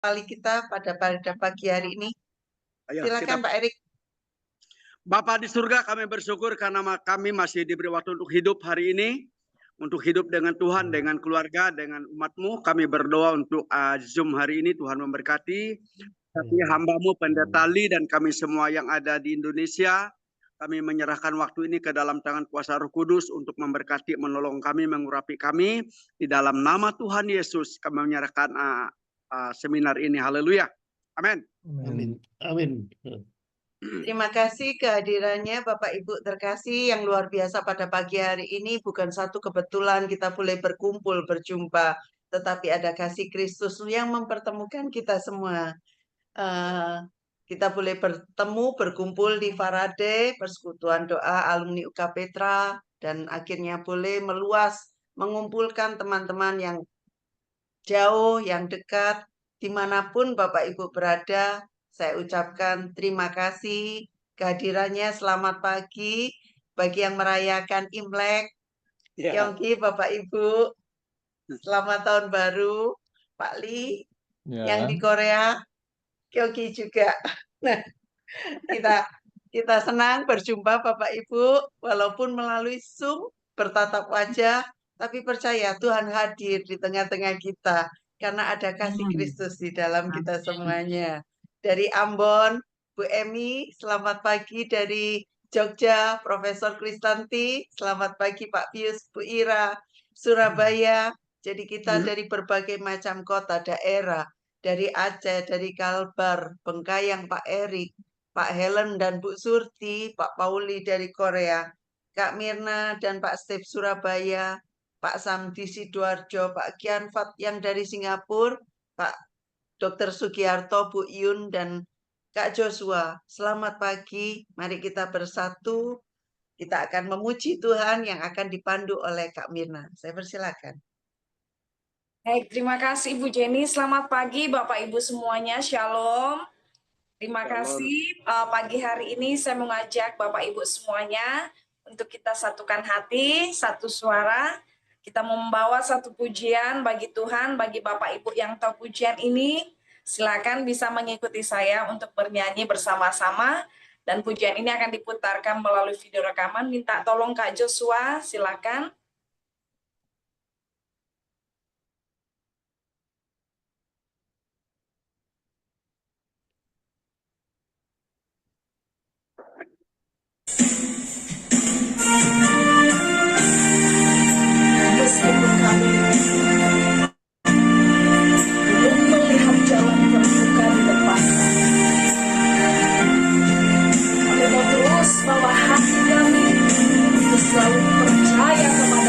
kali kita pada pagi hari ini. Ayo, Silakan Pak Erik. Bapa di surga, kami bersyukur karena kami masih diberi waktu untuk hidup hari ini. Untuk hidup dengan Tuhan, dengan keluarga, dengan umat-Mu. Kami berdoa untuk Zoom hari ini, Tuhan memberkati. Tapi hamba-Mu, Pendeta Li, dan kami semua yang ada di Indonesia, kami menyerahkan waktu ini ke dalam tangan kuasa Roh Kudus untuk memberkati, menolong kami, mengurapi kami. Di dalam nama Tuhan Yesus, kami menyerahkan seminar ini. Haleluya. Amin. Amin. Amin. Terima kasih kehadirannya Bapak Ibu terkasih yang luar biasa pada pagi hari ini. Bukan satu kebetulan kita boleh berkumpul, berjumpa. Tetapi ada kasih Kristus yang mempertemukan kita semua. Kita boleh bertemu, berkumpul di Faraday, Persekutuan Doa Alumni UK Petra. Dan akhirnya boleh meluas, mengumpulkan teman-teman yang jauh, yang dekat, dimanapun Bapak Ibu berada. Saya ucapkan terima kasih kehadirannya. Selamat pagi bagi yang merayakan Imlek. Kyongki, Bapak Ibu. Selamat tahun baru. Pak Li, yang di Korea. Kyongki juga. Nah, kita senang berjumpa Bapak Ibu. Walaupun melalui Zoom, bertatap wajah. Tapi percaya Tuhan hadir di tengah-tengah kita. Karena ada kasih Kristus di dalam kita semuanya. Dari Ambon, Bu Emi, selamat pagi. Dari Jogja, Profesor Kristanti, selamat pagi Pak Pius, Bu Ira, Surabaya. Jadi kita dari berbagai macam kota, daerah, dari Aceh, dari Kalbar, Bengkayang, Pak Erik, Pak Helen dan Bu Surti, Pak Pauli dari Korea, Kak Mirna dan Pak Steve Surabaya, Pak Samdi Sidoarjo, Pak Kianfat yang dari Singapura, Pak Dr. Sugiarto, Bu Yun, dan Kak Joshua. Selamat pagi, mari kita bersatu. Kita akan memuji Tuhan yang akan dipandu oleh Kak Mirna. Saya persilakan. Baik, terima kasih Ibu Jenny. Selamat pagi Bapak Ibu semuanya. Shalom. Terima kasih. Pagi hari ini saya mengajak Bapak Ibu semuanya untuk kita satukan hati, satu suara. Kita membawa satu pujian bagi Tuhan, bagi Bapak Ibu yang tahu pujian ini, silakan bisa mengikuti saya untuk bernyanyi bersama-sama. Dan pujian ini akan diputarkan melalui video rekaman. Minta tolong Kak Joshua, silakan. Meskipun kami belum melihat jalan terbuka di depan, kami mau terus bawa hati kami untuk selalu percaya kepada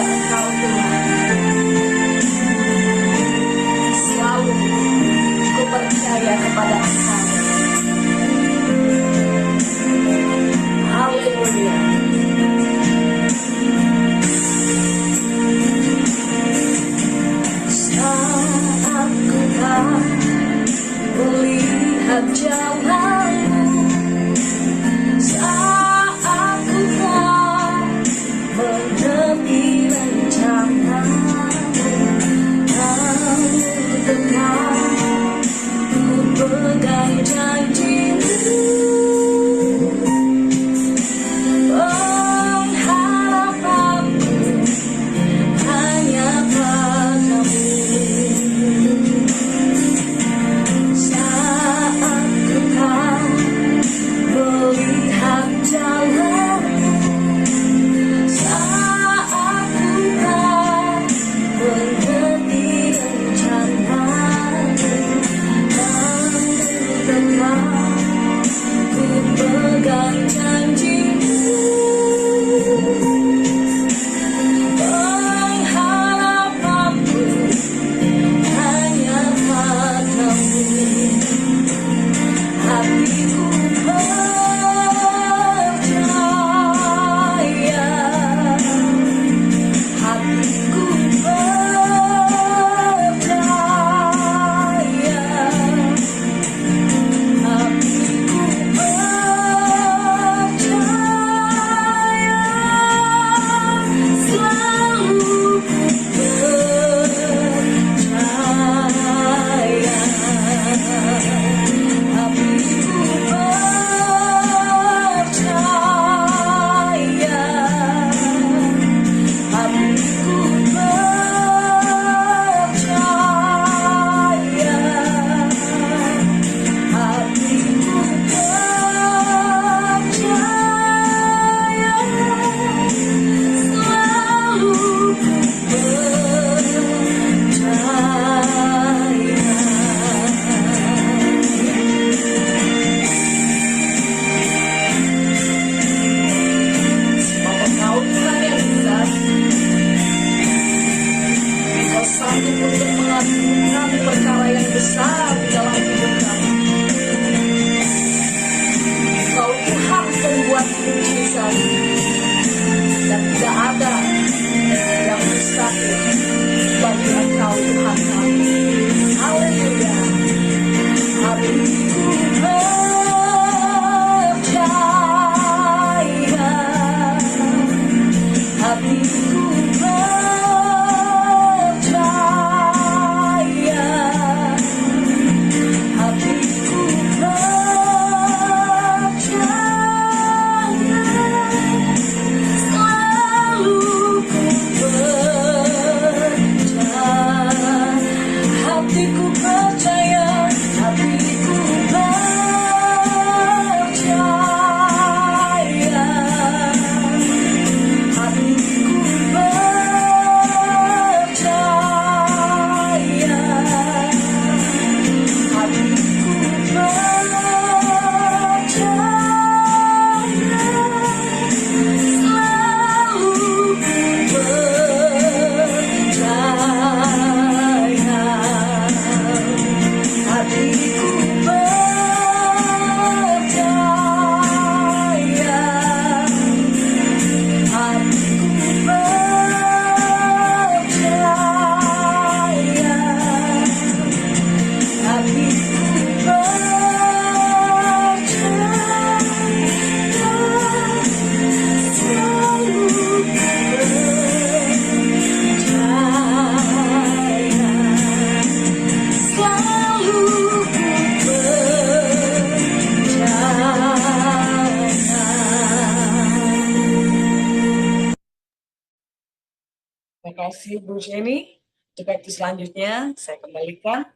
Terima kasih Bu Jenny. Untuk waktu selanjutnya saya kembalikan.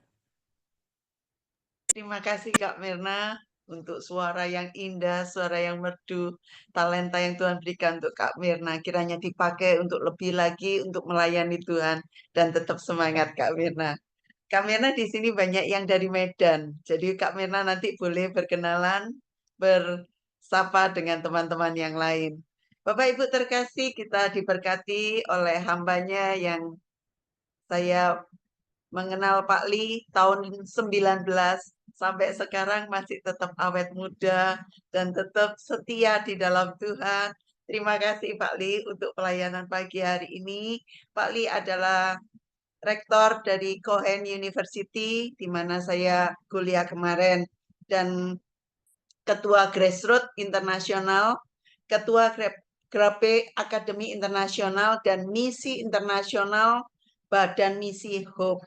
Terima kasih Kak Mirna untuk suara yang indah, suara yang merdu, talenta yang Tuhan berikan untuk Kak Mirna. Kiranya dipakai untuk lebih lagi untuk melayani Tuhan dan tetap semangat Kak Mirna. Kak Mirna di sini banyak yang dari Medan. Jadi Kak Mirna nanti boleh berkenalan, bersapa dengan teman-teman yang lain. Bapak Ibu terkasih, kita diberkati oleh hambanya yang saya mengenal Pak Li tahun 19 sampai sekarang masih tetap awet muda dan tetap setia di dalam Tuhan. Terima kasih Pak Li untuk pelayanan pagi hari ini. Pak Li adalah rektor dari Cohen University di mana saya kuliah kemarin dan ketua Grassroots Internasional, ketua Grape Akademi Internasional dan misi internasional Badan Misi Hope.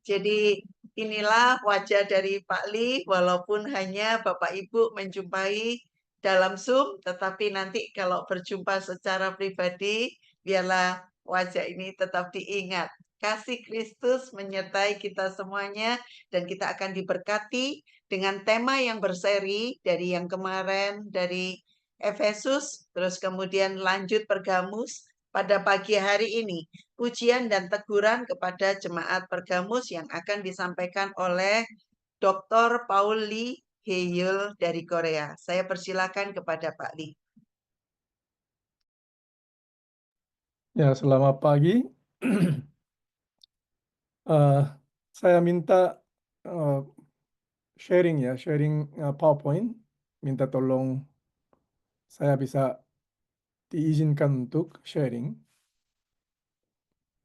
Jadi inilah wajah dari Pak Li, walaupun hanya Bapak Ibu menjumpai dalam Zoom, tetapi nanti kalau berjumpa secara pribadi, biarlah wajah ini tetap diingat. Kasih Kristus menyertai kita semuanya, dan kita akan diberkati dengan tema yang berseri dari yang kemarin, dari Efesus, terus kemudian lanjut Pergamus pada pagi hari ini. Pujian dan teguran kepada jemaat Pergamus yang akan disampaikan oleh Dr. Paul Lee Heyul dari Korea. Saya persilakan kepada Pak Lee. Ya, selamat pagi. Saya minta sharing PowerPoint. Minta tolong saya bisa diizinkan untuk sharing.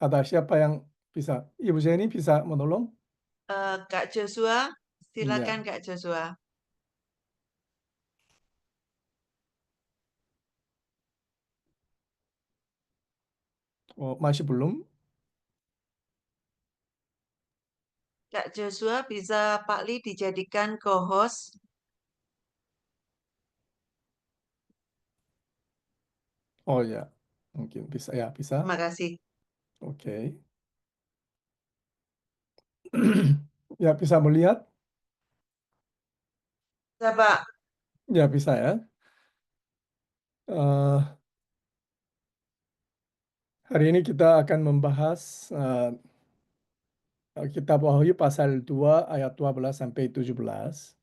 Ada siapa yang bisa? Ibu Jenny bisa menolong? Kak Joshua, silakan Ya. Kak Joshua. Oh, masih belum? Kak Joshua, bisa Pak Lee dijadikan co-host? Oh ya, mungkin bisa ya, bisa. Terima kasih. Oke. Ya, bisa melihat? Bisa Pak. Ya, bisa ya. Hari ini kita akan membahas Kitab Wahyu pasal 2 ayat 12 sampai 17.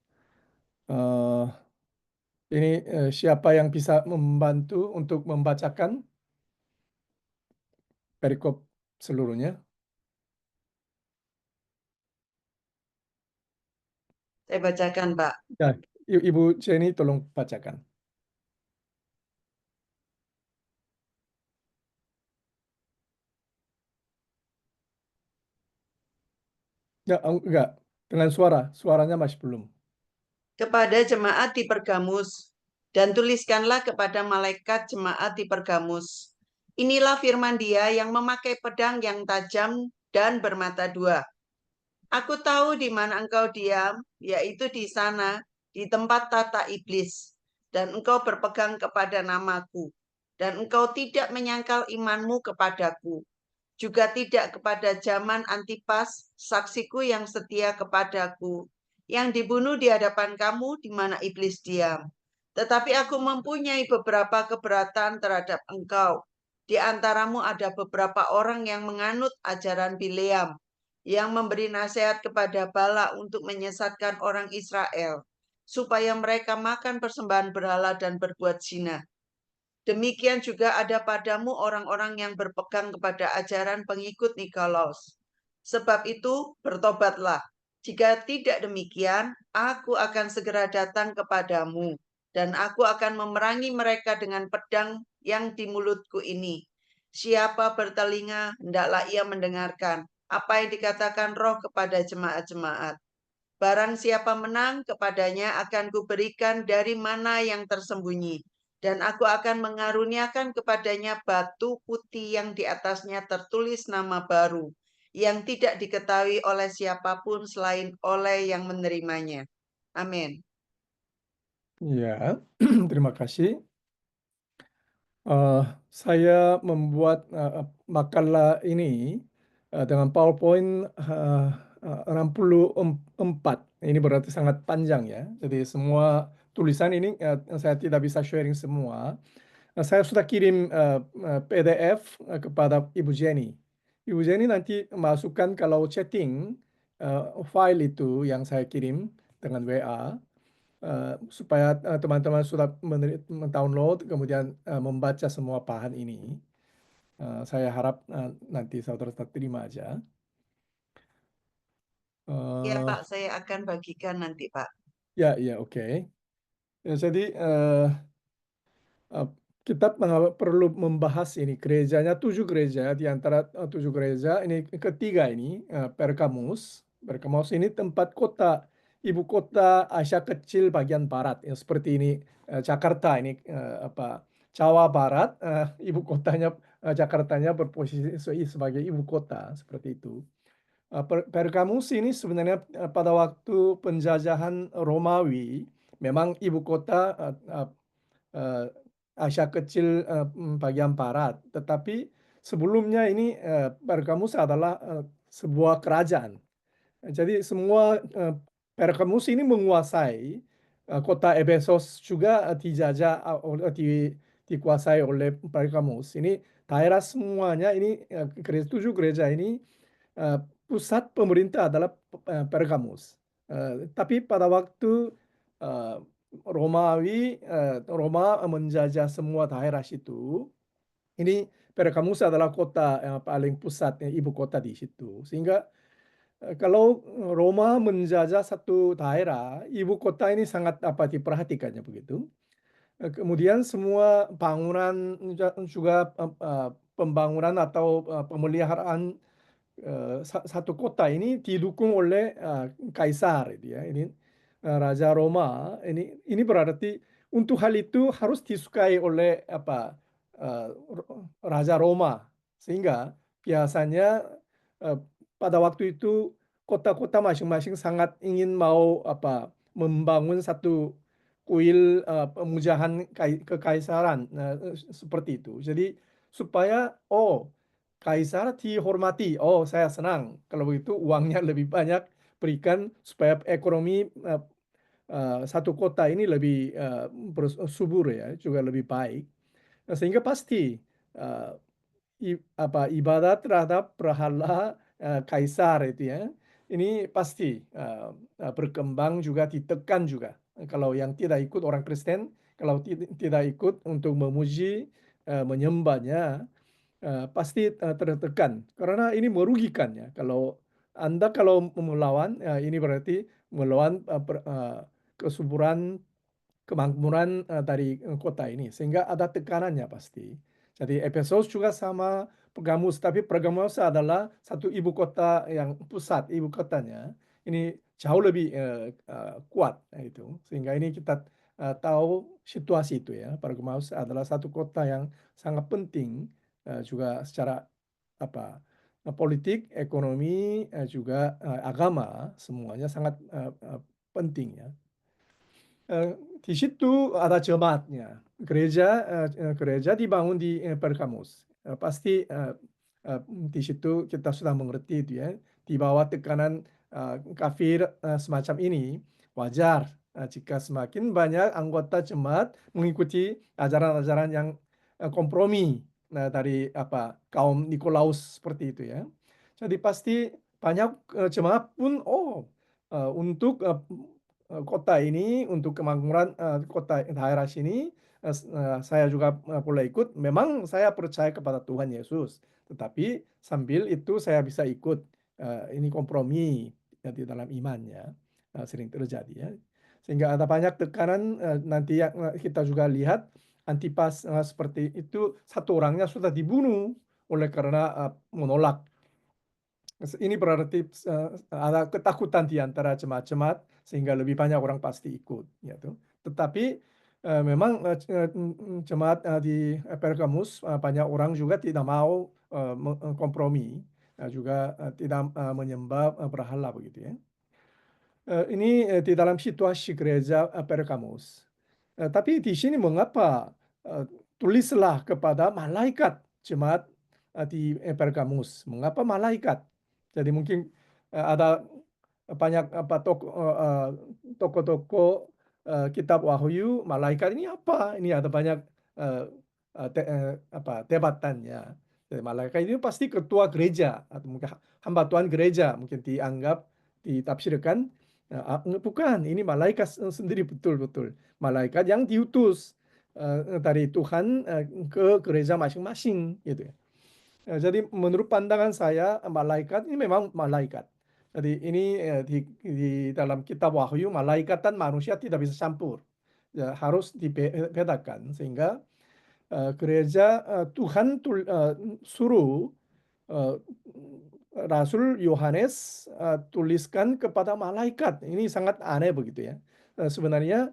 Ini siapa yang bisa membantu untuk membacakan perikop seluruhnya? Saya bacakan Pak. Ya, Ibu Jenny tolong bacakan. Ya, enggak. Dengan suaranya masih belum. Kepada jemaat di Pergamus, dan tuliskanlah kepada malaikat jemaat di Pergamus. Inilah firman Dia yang memakai pedang yang tajam dan bermata dua. Aku tahu di mana engkau diam, yaitu di sana, di tempat tata iblis, dan engkau berpegang kepada namaku, dan engkau tidak menyangkal imanmu kepadaku, juga tidak kepada zaman Antipas, saksiku yang setia kepadaku, yang dibunuh di hadapan kamu di mana iblis diam. Tetapi aku mempunyai beberapa keberatan terhadap engkau. Di antaramu ada beberapa orang yang menganut ajaran Bileam, yang memberi nasihat kepada Bala untuk menyesatkan orang Israel, supaya mereka makan persembahan berhala dan berbuat zina. Demikian juga ada padamu orang-orang yang berpegang kepada ajaran pengikut Nikolaus. Sebab itu, bertobatlah. Jika tidak demikian, aku akan segera datang kepadamu, dan aku akan memerangi mereka dengan pedang yang di mulutku ini. Siapa bertelinga, hendaklah ia mendengarkan apa yang dikatakan Roh kepada jemaat-jemaat. Barang siapa menang, kepadanya akan kuberikan dari mana yang tersembunyi. Dan aku akan mengaruniakan kepadanya batu putih yang di atasnya tertulis nama baru, yang tidak diketahui oleh siapapun selain oleh yang menerimanya. Amin. Ya, terima kasih. Saya membuat makalah ini dengan PowerPoint 64. Ini berarti sangat panjang ya. Jadi semua tulisan ini saya tidak bisa sharing semua. Saya sudah kirim PDF kepada Ibu Jenny. Ibu Jenny nanti masukkan kalau chatting file itu yang saya kirim dengan WA. Supaya teman-teman sudah mendownload kemudian membaca semua bahan ini. Saya harap nanti saudara terima aja. Ya, Pak, saya akan bagikan nanti, Pak. Ya, oke. Ya, jadi kita perlu membahas ini gerejanya 7 gereja di antara 7 gereja ini ketiga ini Pergamus. Pergamus ini tempat kota ibu kota Asia Kecil bagian barat yang seperti ini Jakarta ini Jawa Barat ibu kotanya Jakartanya berposisi sebagai ibu kota seperti itu. Pergamus ini sebenarnya pada waktu penjajahan Romawi memang ibu kota Asia Kecil bagian barat, tetapi sebelumnya ini Pergamus adalah sebuah kerajaan. Jadi semua Pergamus ini menguasai kota Efesus juga dijajah dikuasai oleh Pergamus. Ini daerah semuanya ini 7 gereja ini pusat pemerintah adalah Pergamus. Tapi pada waktu Roma menjajah semua daerah situ. Ini Pergamus adalah kota yang paling pusat, ibu kota di situ. Sehingga kalau Roma menjajah satu daerah, ibu kota ini sangat diperhatikannya begitu. Kemudian semua bangunan juga pembangunan atau pemeliharaan satu kota ini didukung oleh kaisar, ya. Ini Raja Roma. Ini berarti untuk hal itu harus disukai oleh Raja Roma, sehingga biasanya pada waktu itu kota-kota masing-masing sangat ingin mau membangun satu kuil pemujahan kekaisaran seperti itu. Jadi supaya kaisar dihormati. Saya senang kalau begitu uangnya lebih banyak berikan supaya ekonomi satu kota ini lebih bersubur ya, juga lebih baik. Sehingga pasti ibadat terhadap berhala kaisar itu ya, ini pasti berkembang juga, ditekan juga. Kalau yang tidak ikut orang Kristen, kalau tidak ikut untuk memuji, menyembahnya, pasti tertekan karena ini merugikan ya. Kalau Anda melawan, ini berarti melawan kesuburan kemakmuran dari kota ini, sehingga ada tekanannya pasti. Jadi Efesus juga sama Pergamus, tapi Pergamus adalah satu ibu kota yang pusat, ibu kotanya ini jauh lebih kuat itu, sehingga ini kita tahu situasi itu ya. Pergamus adalah satu kota yang sangat penting juga secara politik, ekonomi, juga agama, semuanya sangat penting ya. Di situ ada jemaatnya. Gereja dibangun di Pergamus. Pasti di situ kita sudah mengerti itu ya. Di bawah tekanan kafir semacam ini, wajar jika semakin banyak anggota jemaat mengikuti ajaran-ajaran yang kompromi dari kaum Nikolaus seperti itu ya. Jadi pasti banyak jemaat pun untuk kota ini, untuk kemakmuran kota daerah sini, saya juga boleh ikut. Memang saya percaya kepada Tuhan Yesus, tetapi sambil itu saya bisa ikut ini kompromi di dalam imannya sering terjadi ya. Sehingga ada banyak tekanan nanti yang kita juga lihat. Antipas seperti itu, satu orangnya sudah dibunuh oleh karena menolak Ini berarti ada ketakutan di antara jemaat-jemaat sehingga lebih banyak orang pasti ikut, gitu. Tetapi memang jemaat di Pergamus banyak orang juga tidak mau kompromi, juga tidak menyembah berhala begitu ya. Ini di dalam situasi gereja Pergamus. Tapi di sini mengapa tulislah kepada malaikat jemaat di Pergamus? Mengapa malaikat? Jadi mungkin ada banyak toko-toko kitab Wahyu malaikat ini apa? Ini ada banyak debatannya. Jadi malaikat ini pasti ketua gereja atau mungkin hamba Tuhan gereja mungkin dianggap ditafsirkan. Bukan, ini malaikat sendiri betul-betul. Malaikat yang diutus dari Tuhan ke gereja masing-masing gitu ya. Jadi menurut pandangan saya malaikat ini memang malaikat. Jadi ini di dalam kitab Wahyu malaikat dan manusia tidak bisa campur. Ya, harus dibedakan sehingga gereja Tuhan suruh Rasul Yohanes tuliskan kepada malaikat. Ini sangat aneh begitu ya. Sebenarnya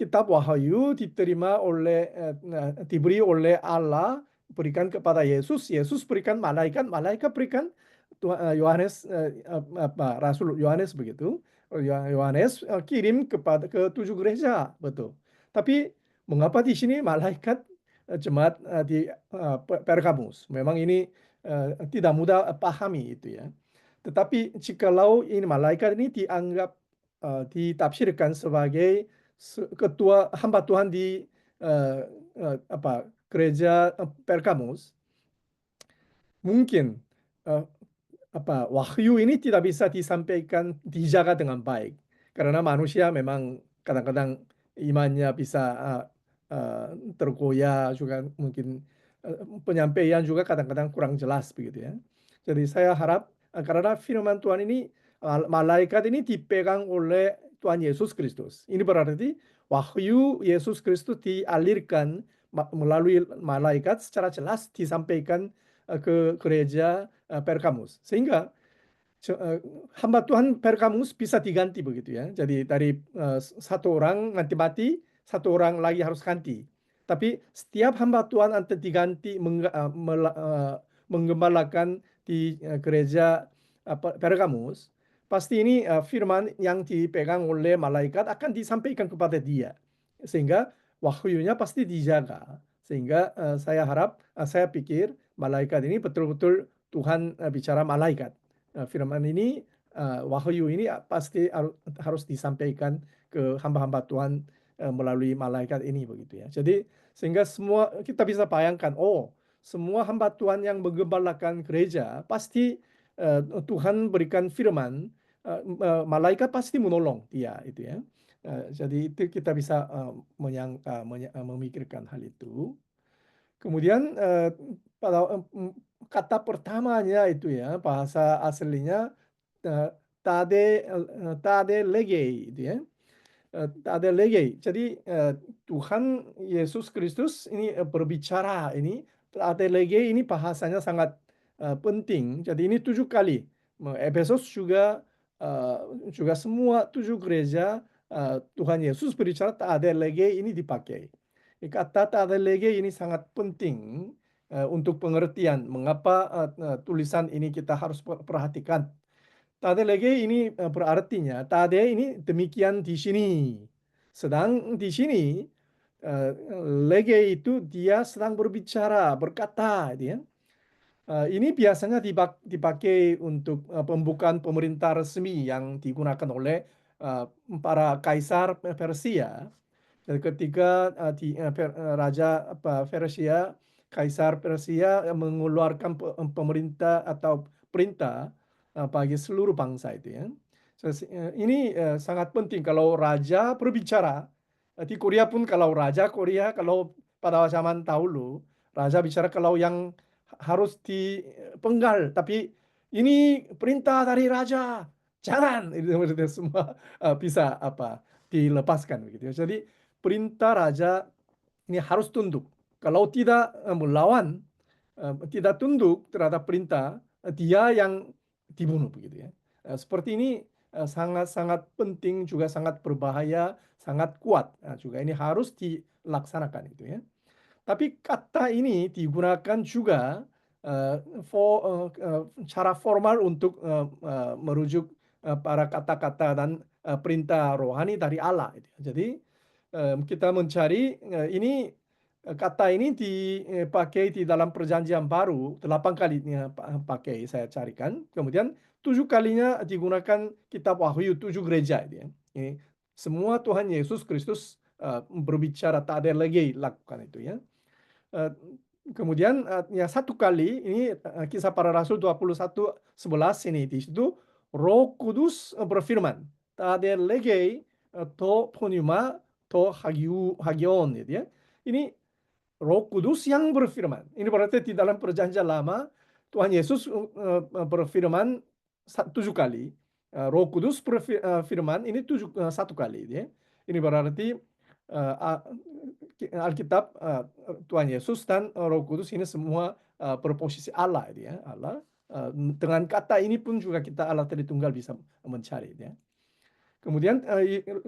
kitab Wahyu diberi oleh Allah, berikan kepada Yesus, Yesus berikan malaikat, malaikat berikan Yohanes, Rasul Yohanes begitu. Yohanes kirim ke 7 gereja, betul. Tapi mengapa di sini malaikat jemaat di Pergamus? Memang ini tidak mudah pahami itu ya. Tetapi jikalau ini malaikat ini dianggap ditafsirkan sebagai ketua hamba Tuhan di gereja Pergamus, mungkin wahyu ini tidak bisa disampaikan, dijaga dengan baik karena manusia memang kadang-kadang imannya bisa tergoyah, juga mungkin penyampaian juga kadang-kadang kurang jelas begitu ya. Jadi saya harap karena firman Tuhan ini malaikat ini dipegang oleh Tuhan Yesus Kristus. Ini berarti wahyu Yesus Kristus dialirkan melalui malaikat secara jelas disampaikan ke gereja Pergamus. Sehingga hamba Tuhan Pergamus bisa diganti begitu ya. Jadi dari satu orang nanti mati, satu orang lagi harus ganti. Tapi setiap hamba Tuhan nanti diganti menggembalakan di gereja Pergamus, pasti ini firman yang dipegang oleh malaikat akan disampaikan kepada dia. Sehingga wahyunya pasti dijaga. Sehingga saya harap, saya pikir malaikat ini betul-betul Tuhan bicara malaikat. Firman ini, wahyu ini pasti harus disampaikan ke hamba-hamba Tuhan melalui malaikat ini begitu ya. Jadi sehingga semua kita bisa bayangkan, oh semua hamba Tuhan yang menggembalakan gereja pasti Tuhan berikan firman, malaikat pasti menolong dia itu ya. Jadi itu kita bisa memikirkan hal itu. Kemudian pada kata pertamanya itu ya, bahasa aslinya tade lege itu ya. Tade lege. Jadi Tuhan Yesus Kristus ini berbicara ini, tade lege ini bahasanya sangat penting. Jadi ini 7 kali. Efesus juga semua 7 gereja Tuhan Yesus berbicara tade lege ini dipakai. Kata tade lege ini sangat penting untuk pengertian mengapa tulisan ini kita harus perhatikan. Tade lege ini berartinya tade ini demikian di sini. Sedang di sini lege itu dia sedang berbicara, berkata, gitu ya. Ini biasanya dipakai untuk pembukaan pemerintah resmi yang digunakan oleh para kaisar Persia. Dan ketika Raja Persia, Kaisar Persia mengeluarkan pemerintah atau perintah bagi seluruh bangsa itu ya. Ini sangat penting kalau raja berbicara. Di Korea pun kalau raja Korea, kalau pada zaman dahulu, raja bicara kalau yang harus dipenggal. Tapi ini perintah dari raja, jangan. Itu semua bisa dilepaskan begitu ya. Jadi perintah raja ini harus tunduk. Kalau tidak melawan, tidak tunduk terhadap perintah, dia yang dibunuh begitu ya. Seperti ini sangat-sangat penting juga sangat berbahaya, sangat kuat. Nah, juga ini harus dilaksanakan itu ya. Tapi kata ini digunakan juga eh, cara formal untuk merujuk para kata-kata dan perintah rohani dari Allah. Gitu. Jadi kita mencari ini kata ini dipakai di dalam perjanjian baru 8 kalinya pakai saya carikan. Kemudian 7 kalinya digunakan kitab Wahyu 7 gereja. Gitu ya. Ini semua Tuhan Yesus Kristus berbicara tak ada lagi lakukan itu ya. Kemudian ya satu kali ini Kisah Para Rasul 21:11 ini di situ Roh Kudus berfirman, "Tade legei to pneuma to hagion," gitu ya. Ini Roh Kudus yang berfirman. Ini berarti di dalam perjanjian lama Tuhan Yesus berfirman 7 kali. Roh Kudus berfirman ini satu kali ya. Ini berarti Alkitab Tuhan Yesus dan Roh Kudus ini semua berposisi Allah ya. Allah dengan kata ini pun juga kita Allah Tritunggal bisa mencari ya. Kemudian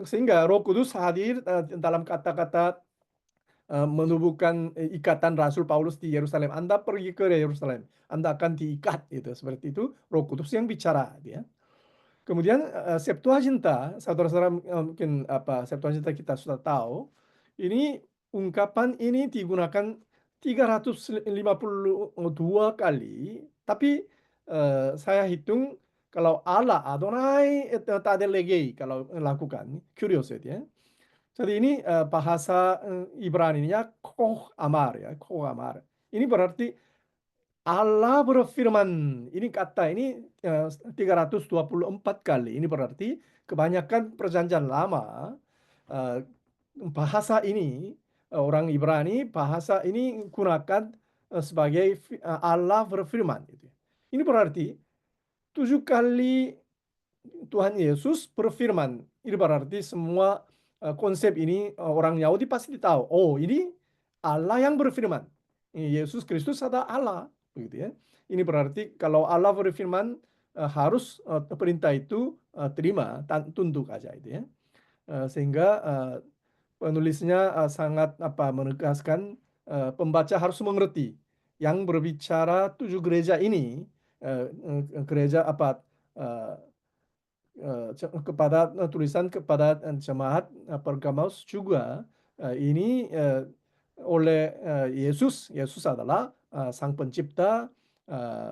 sehingga Roh Kudus hadir dalam kata-kata menubuhkan ikatan Rasul Paulus di Yerusalem. Anda pergi ke Yerusalem, Anda akan diikat itu seperti itu. Roh Kudus yang bicara, ya. Kemudian Septuaginta, saudara-saudara mungkin Septuaginta kita sudah tahu. Ini ungkapan ini digunakan 352 kali, tapi saya hitung kalau Allah Adonai tade legei kalau lakukan, curious ya. Jadi ini bahasa Ibrani-nya koh amar ya, koh amar. Ini berarti Allah berfirman. Ini kata ini 324 kali. Ini berarti kebanyakan perjanjian lama bahasa ini orang Ibrani bahasa ini gunakan sebagai Allah berfirman. Ini berarti 7 kali Tuhan Yesus berfirman. Ini berarti semua konsep ini orang Yahudi pasti tahu. Oh, ini Allah yang berfirman. Yesus Kristus adalah Allah, begitu ya. Ini berarti kalau Allah berfirman harus perintah itu terima, tunduk aja itu ya. Sehingga penulisnya sangat menegaskan pembaca harus mengerti yang berbicara 7 gereja ini gereja kepada tulisan kepada jemaat Pergamos juga ini oleh Yesus adalah Sang Pencipta,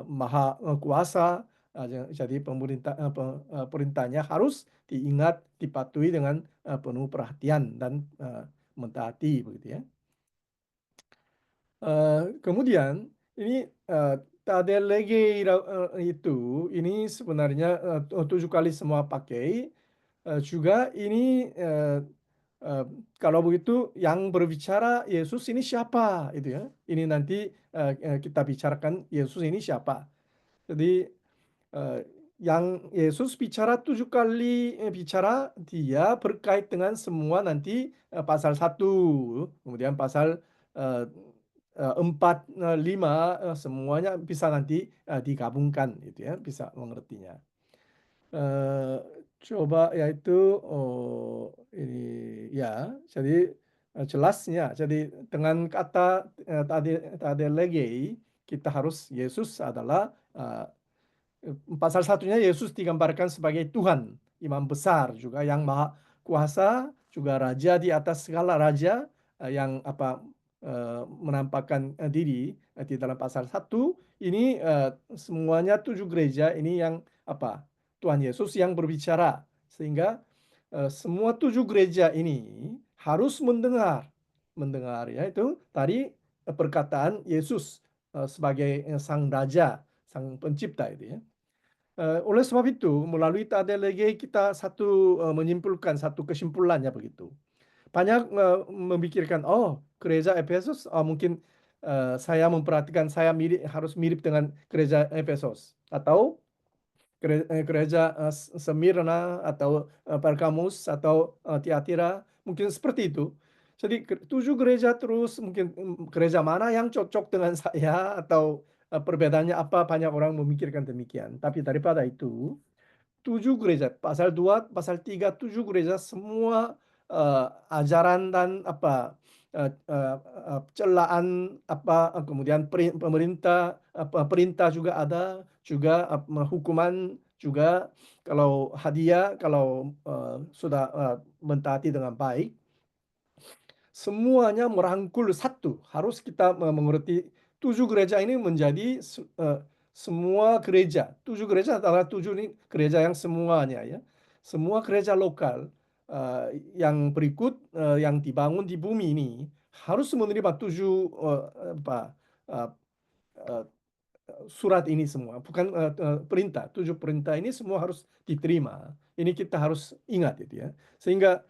Maha Kuasa. Jadi perintahnya harus diingat, dipatuhi dengan penuh perhatian dan mentaati begitu ya. Kemudian ini tade legei itu ini sebenarnya 7 kali semua pakai. Juga ini kalau begitu yang berbicara Yesus ini siapa itu ya. Ini nanti kita bicarakan Yesus ini siapa. Jadi yang Yesus bicara 7 kali bicara dia berkait dengan semua nanti pasal 1, kemudian pasal 4, 5 semuanya bisa nanti digabungkan gitu ya, bisa mengertinya. Coba yaitu ini ya, jadi jelasnya. Jadi dengan kata tadi legei kita harus Yesus adalah pasal 1-nya Yesus digambarkan sebagai Tuhan, imam besar juga yang maha kuasa, juga raja di atas segala raja yang menampakkan diri di dalam pasal 1 ini semuanya 7 gereja ini yang Tuhan Yesus yang berbicara sehingga semua 7 gereja ini harus mendengar ya itu tadi perkataan Yesus sebagai sang raja, sang pencipta itu ya. Oleh sebab itu melalui tade legei kita menyimpulkan satu kesimpulannya begitu. Banyak memikirkan, oh gereja Efesus, mungkin saya memperhatikan saya harus mirip dengan gereja Efesus atau gereja Smyrna atau Pergamus atau Tiatira, mungkin seperti itu. Jadi 7 gereja terus mungkin gereja mana yang cocok dengan saya atau perbedaannya apa, banyak orang memikirkan demikian. Tapi daripada itu, 7 gereja, pasal 2, pasal 3, 7 gereja semua ajaran dan celaan kemudian pemerintah perintah juga ada, juga hukuman juga, kalau hadiah, kalau sudah mentaati dengan baik, semuanya merangkul satu. Harus kita mengerti 7 gereja ini menjadi semua gereja. 7 gereja adalah 7 ini gereja yang semuanya ya. Semua gereja lokal yang berikut yang dibangun di bumi ini harus menerima 7 surat ini semua. Bukan perintah. 7 perintah ini semua harus diterima. Ini kita harus ingat itu ya. Sehingga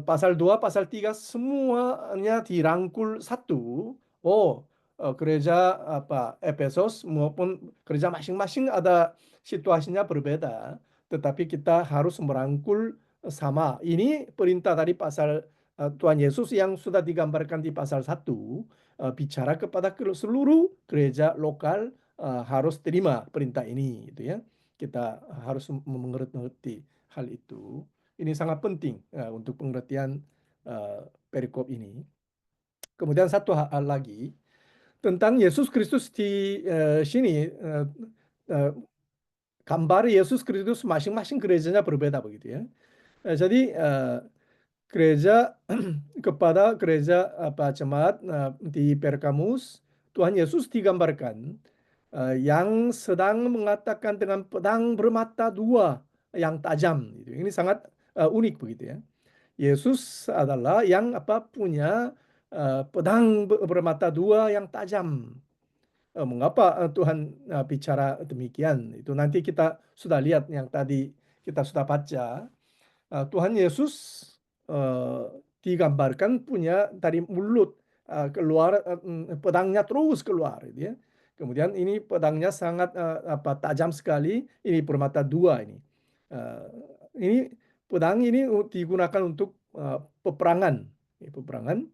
pasal 2, pasal 3 semuanya dirangkul satu. Gereja Efesus maupun gereja masing-masing ada situasinya berbeda, tetapi kita harus merangkul sama. Ini perintah tadi pasal Tuhan Yesus yang sudah digambarkan di pasal 1, bicara kepada seluruh gereja lokal harus terima perintah ini gitu ya. Kita harus mengerti hal itu. Ini sangat penting untuk pengertian perikop ini. Kemudian satu hal lagi tentang Yesus Kristus di sini, gambar Yesus Kristus masing-masing gerejanya berbeda begitu ya. Jadi gereja kepada gereja jemaat di Pergamus, Tuhan Yesus digambarkan yang sedang mengatakan dengan pedang bermata dua yang tajam. Ini sangat unik begitu ya. Yesus adalah yang punya pedang bermata dua yang tajam. Mengapa Tuhan bicara demikian? Itu nanti kita sudah lihat yang tadi kita sudah baca. Tuhan Yesus digambarkan punya dari mulut keluar pedangnya terus keluar, gitu ya. Kemudian ini pedangnya sangat tajam sekali. Ini bermata dua ini. Ini pedang ini digunakan untuk peperangan, peperangan.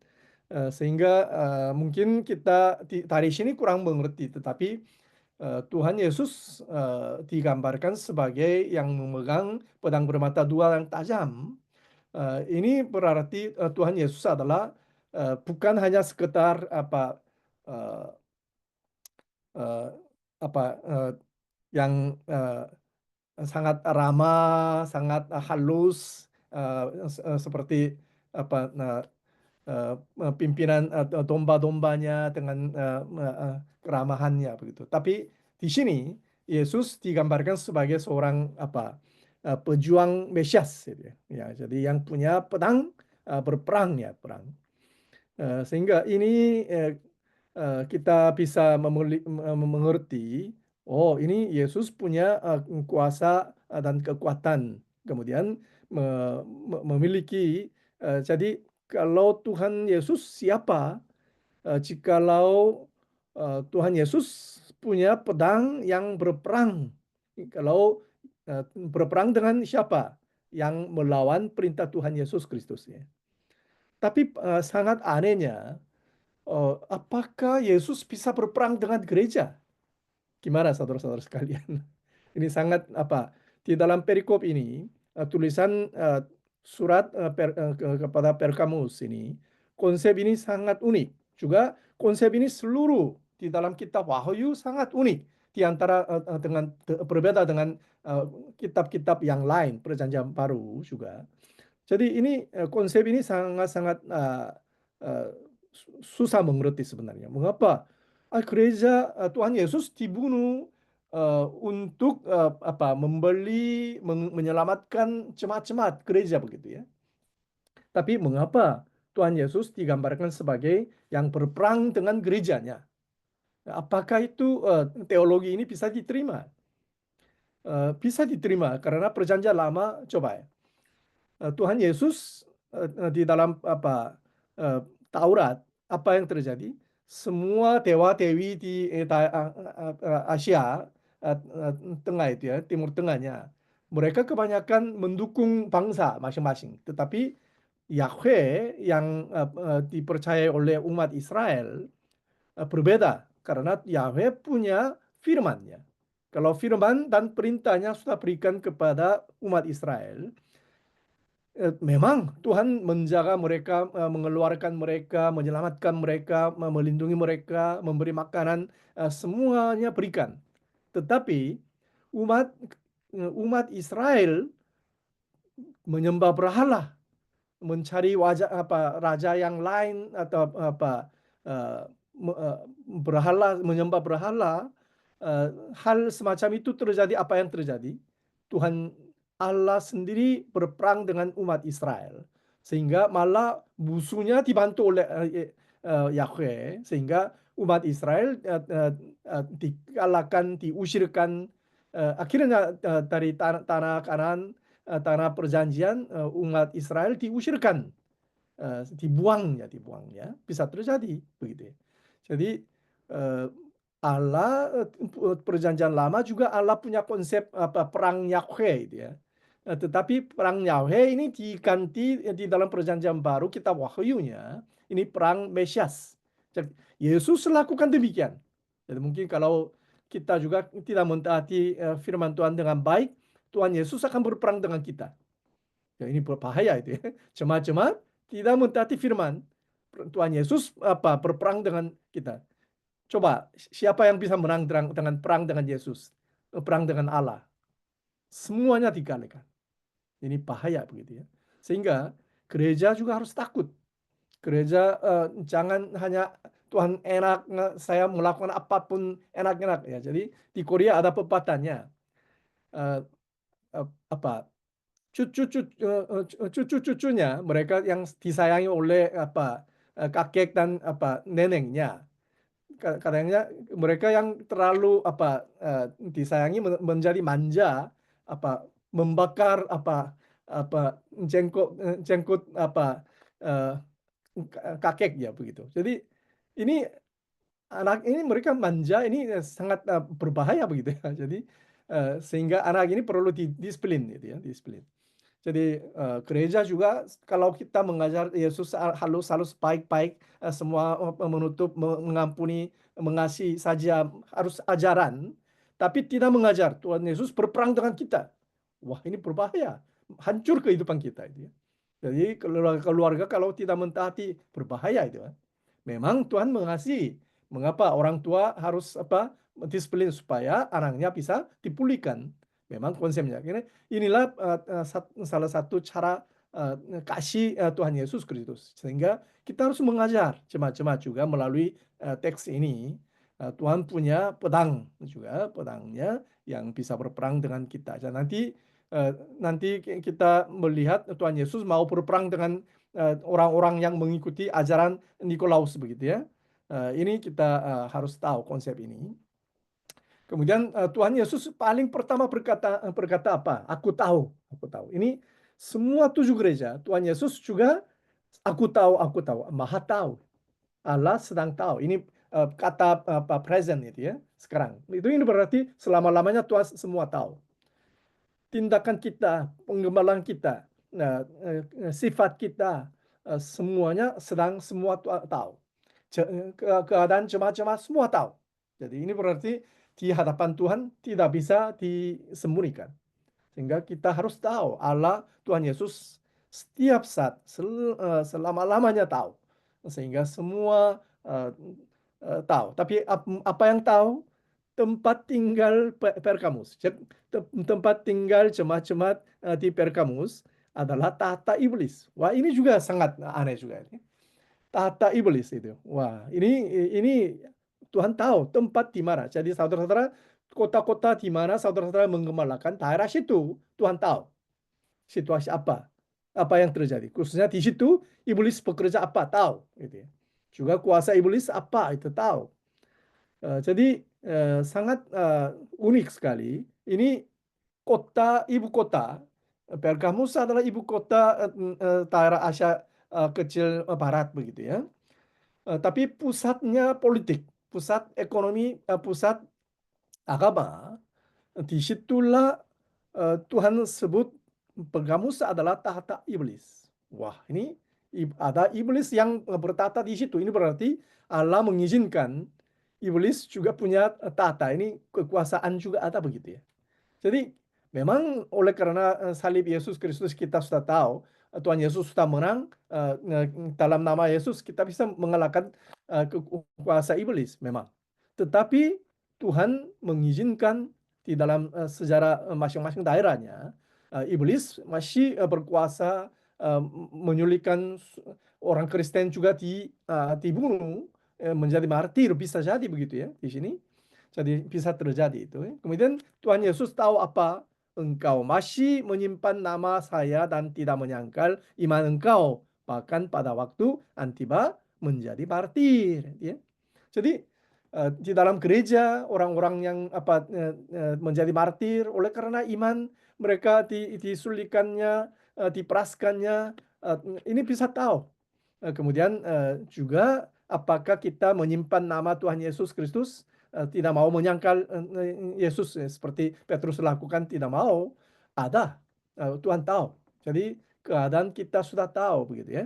Sehingga mungkin kita dari sini kurang mengerti, tetapi Tuhan Yesus digambarkan sebagai yang memegang pedang bermata dua yang tajam. Ini berarti Tuhan Yesus adalah bukan hanya sekedar yang sangat ramah, sangat halus, seperti pimpinan domba-dombanya dengan keramahannya begitu. Tapi di sini Yesus digambarkan sebagai seorang pejuang Mesias, gitu ya. Ya, jadi yang punya pedang berperang ya, perang. Sehingga ini kita bisa mengerti, ini Yesus punya kuasa dan kekuatan. Kemudian memiliki, jadi kalau Tuhan Yesus siapa? Jikalau Tuhan Yesus punya pedang yang berperang, kalau berperang dengan siapa? Yang melawan perintah Tuhan Yesus Kristus ya. Tapi sangat anehnya, apakah Yesus bisa berperang dengan gereja? Gimana saudara-saudara sekalian? Ini sangat di dalam perikop ini tulisan surat kepada Pergamus ini, konsep ini sangat unik. Juga konsep ini seluruh di dalam kitab Wahyu sangat unik di antara dengan berbeda dengan kitab-kitab yang lain Perjanjian Baru juga. Jadi ini konsep ini sangat-sangat susah mengerti sebenarnya. Mengapa gereja Tuhan Yesus dibunuh untuk menyelamatkan jemaat-jemaat gereja begitu ya. Tapi mengapa Tuhan Yesus digambarkan sebagai yang berperang dengan gerejanya? Apakah itu teologi ini bisa diterima? Bisa diterima karena Perjanjian Lama, coba ya. Tuhan Yesus di dalam Taurat, apa yang terjadi? Semua dewa-dewi di Asia Tengah itu ya, Timur Tengahnya, mereka kebanyakan mendukung bangsa masing-masing. Tetapi Yahweh yang dipercayai oleh umat Israel berbeda. Karena Yahweh punya firman-Nya. Kalau firman dan perintahnya sudah berikan kepada umat Israel, memang Tuhan menjaga mereka, mengeluarkan mereka, menyelamatkan mereka, melindungi mereka, memberi makanan, semuanya berikan. Tetapi umat umat Israel menyembah berhala, mencari raja yang lain atau eh, berhala, menyembah berhala. Hal semacam itu terjadi. Apa yang terjadi? Tuhan Allah sendiri berperang dengan umat Israel, sehingga malah musuhnya dibantu oleh Yahweh, sehingga umat Israel dikalahkan, diusirkan. Akhirnya dari tanah Kanaan, tanah perjanjian, umat Israel diusirkan, dibuang ya, bisa terjadi begitu ya. Jadi Allah, perjanjian lama juga Allah punya konsep perang Yahweh itu ya. Tetapi perang Yahweh ini diganti di dalam perjanjian baru kita wahyunya, ini perang Mesias. Jadi, Yesus lakukan demikian. Jadi mungkin kalau kita juga tidak mentaati firman Tuhan dengan baik, Tuhan Yesus akan berperang dengan kita. Ya, ini berbahaya itu ya. Jemaat-jemaat tidak mentaati firman, Tuhan Yesus berperang dengan kita. Coba, siapa yang bisa menang dengan perang dengan Yesus? Perang dengan Allah. Semuanya digalakkan. Ini bahaya begitu ya. Sehingga gereja juga harus takut. Gereja jangan hanya Tuhan enak, saya melakukan apapun enak-enak ya. Jadi di Korea ada pepatahnya. Cucu-cucunya mereka yang disayangi oleh kakek dan neneknya. Kadangnya mereka yang terlalu disayangi menjadi manja, membakar jenggot kakek ya begitu. Jadi ini anak ini mereka manja, ini sangat berbahaya begitu ya. Jadi sehingga anak ini perlu didisiplin gitu ya, disiplin. Jadi gereja juga kalau kita mengajar Yesus halus baik-baik, semua menutup, mengampuni, mengasihi saja harus ajaran, tapi tidak mengajar Tuhan Yesus berperang dengan kita. Wah, ini berbahaya, hancur kehidupan kita itu ya. Jadi keluarga kalau tidak mentaati berbahaya itu ya. Memang Tuhan mengasihi. Mengapa orang tua harus disiplin supaya anaknya bisa dipulihkan? Memang konsepnya. Inilah salah satu cara kasih Tuhan Yesus Kristus. Sehingga kita harus mengajar jemaat-jemaat juga melalui teks ini. Tuhan punya pedang juga, pedangnya yang bisa berperang dengan kita. Dan nanti kita melihat Tuhan Yesus mau berperang dengan orang-orang yang mengikuti ajaran Nikolaus begitu ya. Ini kita harus tahu konsep ini. Kemudian Tuhan Yesus paling pertama berkata apa? Aku tahu. Ini semua 7 gereja, Tuhan Yesus juga aku tahu, Maha tahu. Allah sedang tahu. Ini kata present itu ya, sekarang. Ini berarti selama-lamanya Tuhan semua tahu. Tindakan kita, pengembalaan kita, sifat kita, semuanya sedang semua tahu. Keadaan jemaat-jemaat semua tahu. Jadi ini berarti di hadapan Tuhan tidak bisa disembunyikan. Sehingga kita harus tahu Allah, Tuhan Yesus setiap saat, selama-lamanya tahu. Sehingga semua tahu. Tapi apa yang tahu? Tempat tinggal Pergamus. Tempat tinggal jemaat-jemaat di Pergamus adalah tahta iblis. Wah, ini juga sangat aneh juga. Tahta iblis itu. Wah, ini Tuhan tahu tempat di mana. Jadi saudara-saudara, kota-kota di mana saudara-saudara menggembalakan, daerah situ Tuhan tahu situasi apa yang terjadi. Khususnya di situ iblis bekerja apa tahu. Gitu ya. Juga kuasa iblis apa itu tahu. Jadi sangat unik sekali. Ini ibu kota. Pergamus adalah ibu kota daerah Asia kecil barat begitu ya. Tapi pusatnya politik, pusat ekonomi, pusat agama. Disitulah Tuhan sebut Pergamus adalah tahta iblis. Wah, ini ada iblis yang bertahta di situ. Ini berarti Allah mengizinkan iblis juga punya tahta. Ini kekuasaan juga ada begitu ya. Jadi memang oleh karena salib Yesus Kristus kita sudah tahu Tuhan Yesus sudah menang dalam nama Yesus kita bisa mengalahkan kuasa iblis memang. Tetapi Tuhan mengizinkan di dalam sejarah masing-masing daerahnya iblis masih berkuasa menyulitkan orang Kristen juga dibunuh menjadi martir bisa jadi begitu ya di sini. Jadi bisa terjadi itu. Kemudian Tuhan Yesus tahu apa? Engkau masih menyimpan nama saya dan tidak menyangkal iman engkau. Bahkan pada waktu Antiba menjadi martir. Ya. Jadi di dalam gereja orang-orang yang menjadi martir oleh karena iman mereka disulitkannya, diperaskannya, ini bisa tahu. Kemudian juga apakah kita menyimpan nama Tuhan Yesus Kristus, tidak mau menyangkal Yesus seperti Petrus lakukan, tidak mau, ada. Tuhan tahu. Jadi keadaan kita sudah tahu begitu ya.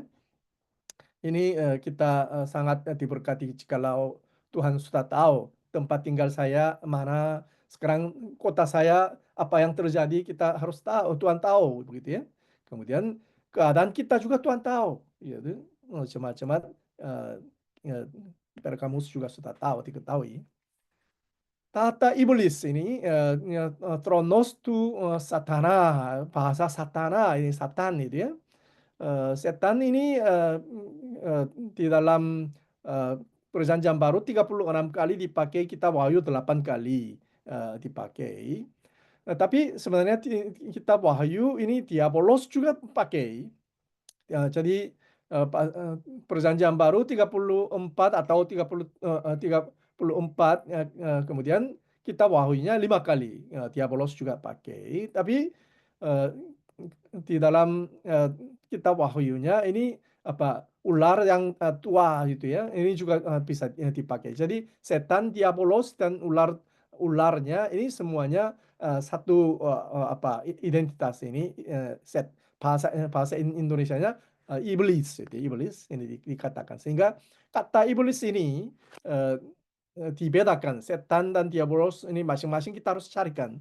Ini kita sangat diberkati jikalau Tuhan sudah tahu tempat tinggal saya mana, sekarang kota saya apa yang terjadi kita harus tahu, Tuhan tahu begitu ya. Kemudian keadaan kita juga Tuhan tahu, gitu. Macam-macam Pergamus juga sudah tahu, diketahui. Tata iblis ini Tronos tu Satana, bahasa Satana ini Satan itu ya. Setan ini di dalam Perjanjian Baru 36 kali dipakai, kita Wahyu 8 kali dipakai. Tapi sebenarnya kitab Wahyu ini Diabolos juga pakai. Jadi Perjanjian Baru 34 atau 34 kemudian kitab Wahyunya 5 kali. Diabolos juga pakai. Tapi di dalam kitab Wahyunya ini ular yang tua gitu ya. Ini juga bisa dipakai. Jadi setan, Diabolos dan ularnya ini semuanya satu identitas ini bahasa Indonesianya iblis gitu. Iblis ini dikatakan. Sehingga kata iblis ini dibedakan. Setan dan Diabolos ini masing-masing kita harus carikan.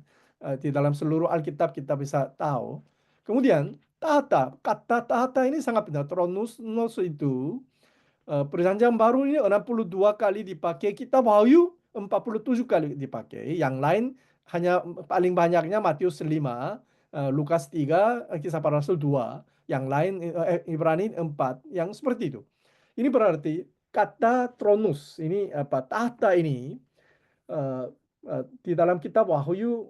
Di dalam seluruh Alkitab kita bisa tahu. Kemudian tahta, kata tahta ini sangat benar. Tronos itu Perjanjian Baru ini 62 kali dipakai, kitab Wahyu 47 kali dipakai. Yang lain hanya paling banyaknya Matius 5, Lukas 3, Kisah Para Rasul 2. Yang lain Ibrani 4, yang seperti itu. Ini berarti kata Tronos ini tahta ini di dalam kitab Wahyu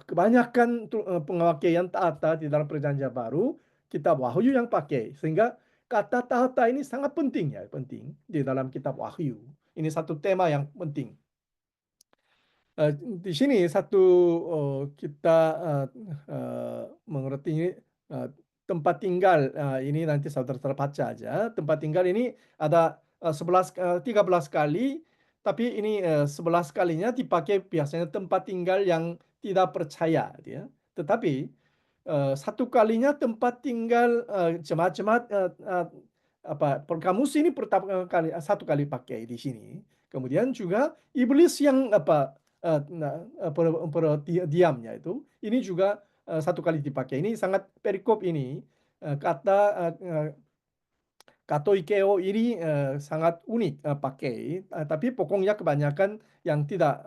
kebanyakan pengakian tahta di dalam Perjanjian Baru kitab Wahyu yang pakai, sehingga kata tahta ini sangat penting ya, penting di dalam kitab Wahyu. Ini satu tema yang penting. Di sini satu kita mengerti ini tempat tinggal ini nanti saudara terbaca aja. Tempat tinggal ini ada 13 kali. Tapi ini 11 kalinya dipakai biasanya tempat tinggal yang tidak percaya, ya. Tetapi satu kalinya tempat tinggal jemaat-jemaat Pergamus ini pertama kali satu kali pakai di sini. Kemudian juga iblis yang diamnya itu ini juga satu kali dipakai. Ini sangat perikop ini kata Katoikeo ini sangat unik pakai, tapi pokoknya kebanyakan yang tidak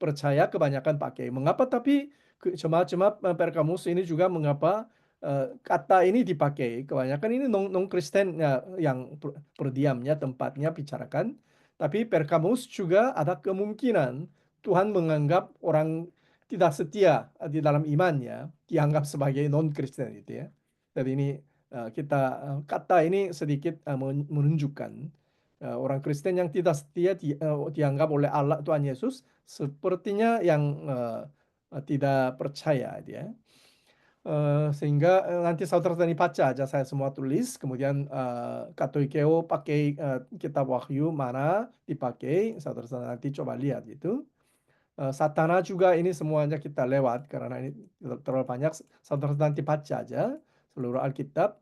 percaya kebanyakan pakai. Mengapa? Tapi jemaat-jemaat Pergamus ini juga mengapa kata ini dipakai. Kebanyakan ini non-Kristen yang berdiamnya tempatnya bicarakan. Tapi Pergamus juga ada kemungkinan Tuhan menganggap orang tidak setia di dalam imannya dianggap sebagai non-Kristen gitu ya. Jadi ini kata ini sedikit menunjukkan orang Kristen yang tidak setia dianggap oleh Allah Tuhan Yesus sepertinya yang tidak percaya dia. Sehingga nanti saudara tadi baca aja saya semua tulis. Kemudian Katoikeo pakai kitab Wahyu mana dipakai, saudara nanti coba lihat gitu. Satana juga ini semuanya kita lewat karena ini terlalu banyak, saudara nanti baca aja seluruh Alkitab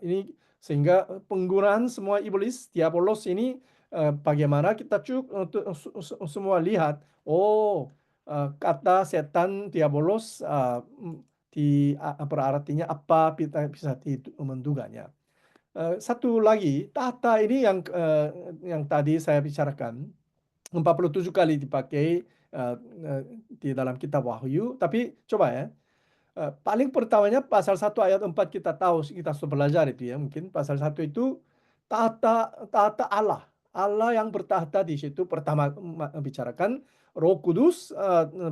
ini, sehingga penggunaan semua iblis Diabolos ini bagaimana kita semua lihat, kata setan diabolos berartinya apa, kita bisa menduganya. Satu lagi, tahta ini yang tadi saya bicarakan, 47 kali dipakai di dalam kitab Wahyu. Tapi coba ya, paling pertamanya pasal 1 ayat 4 kita tahu, kita sudah belajar itu ya. Mungkin pasal 1 itu tahta Allah. Allah yang bertahta di situ pertama bicarakan Roh Kudus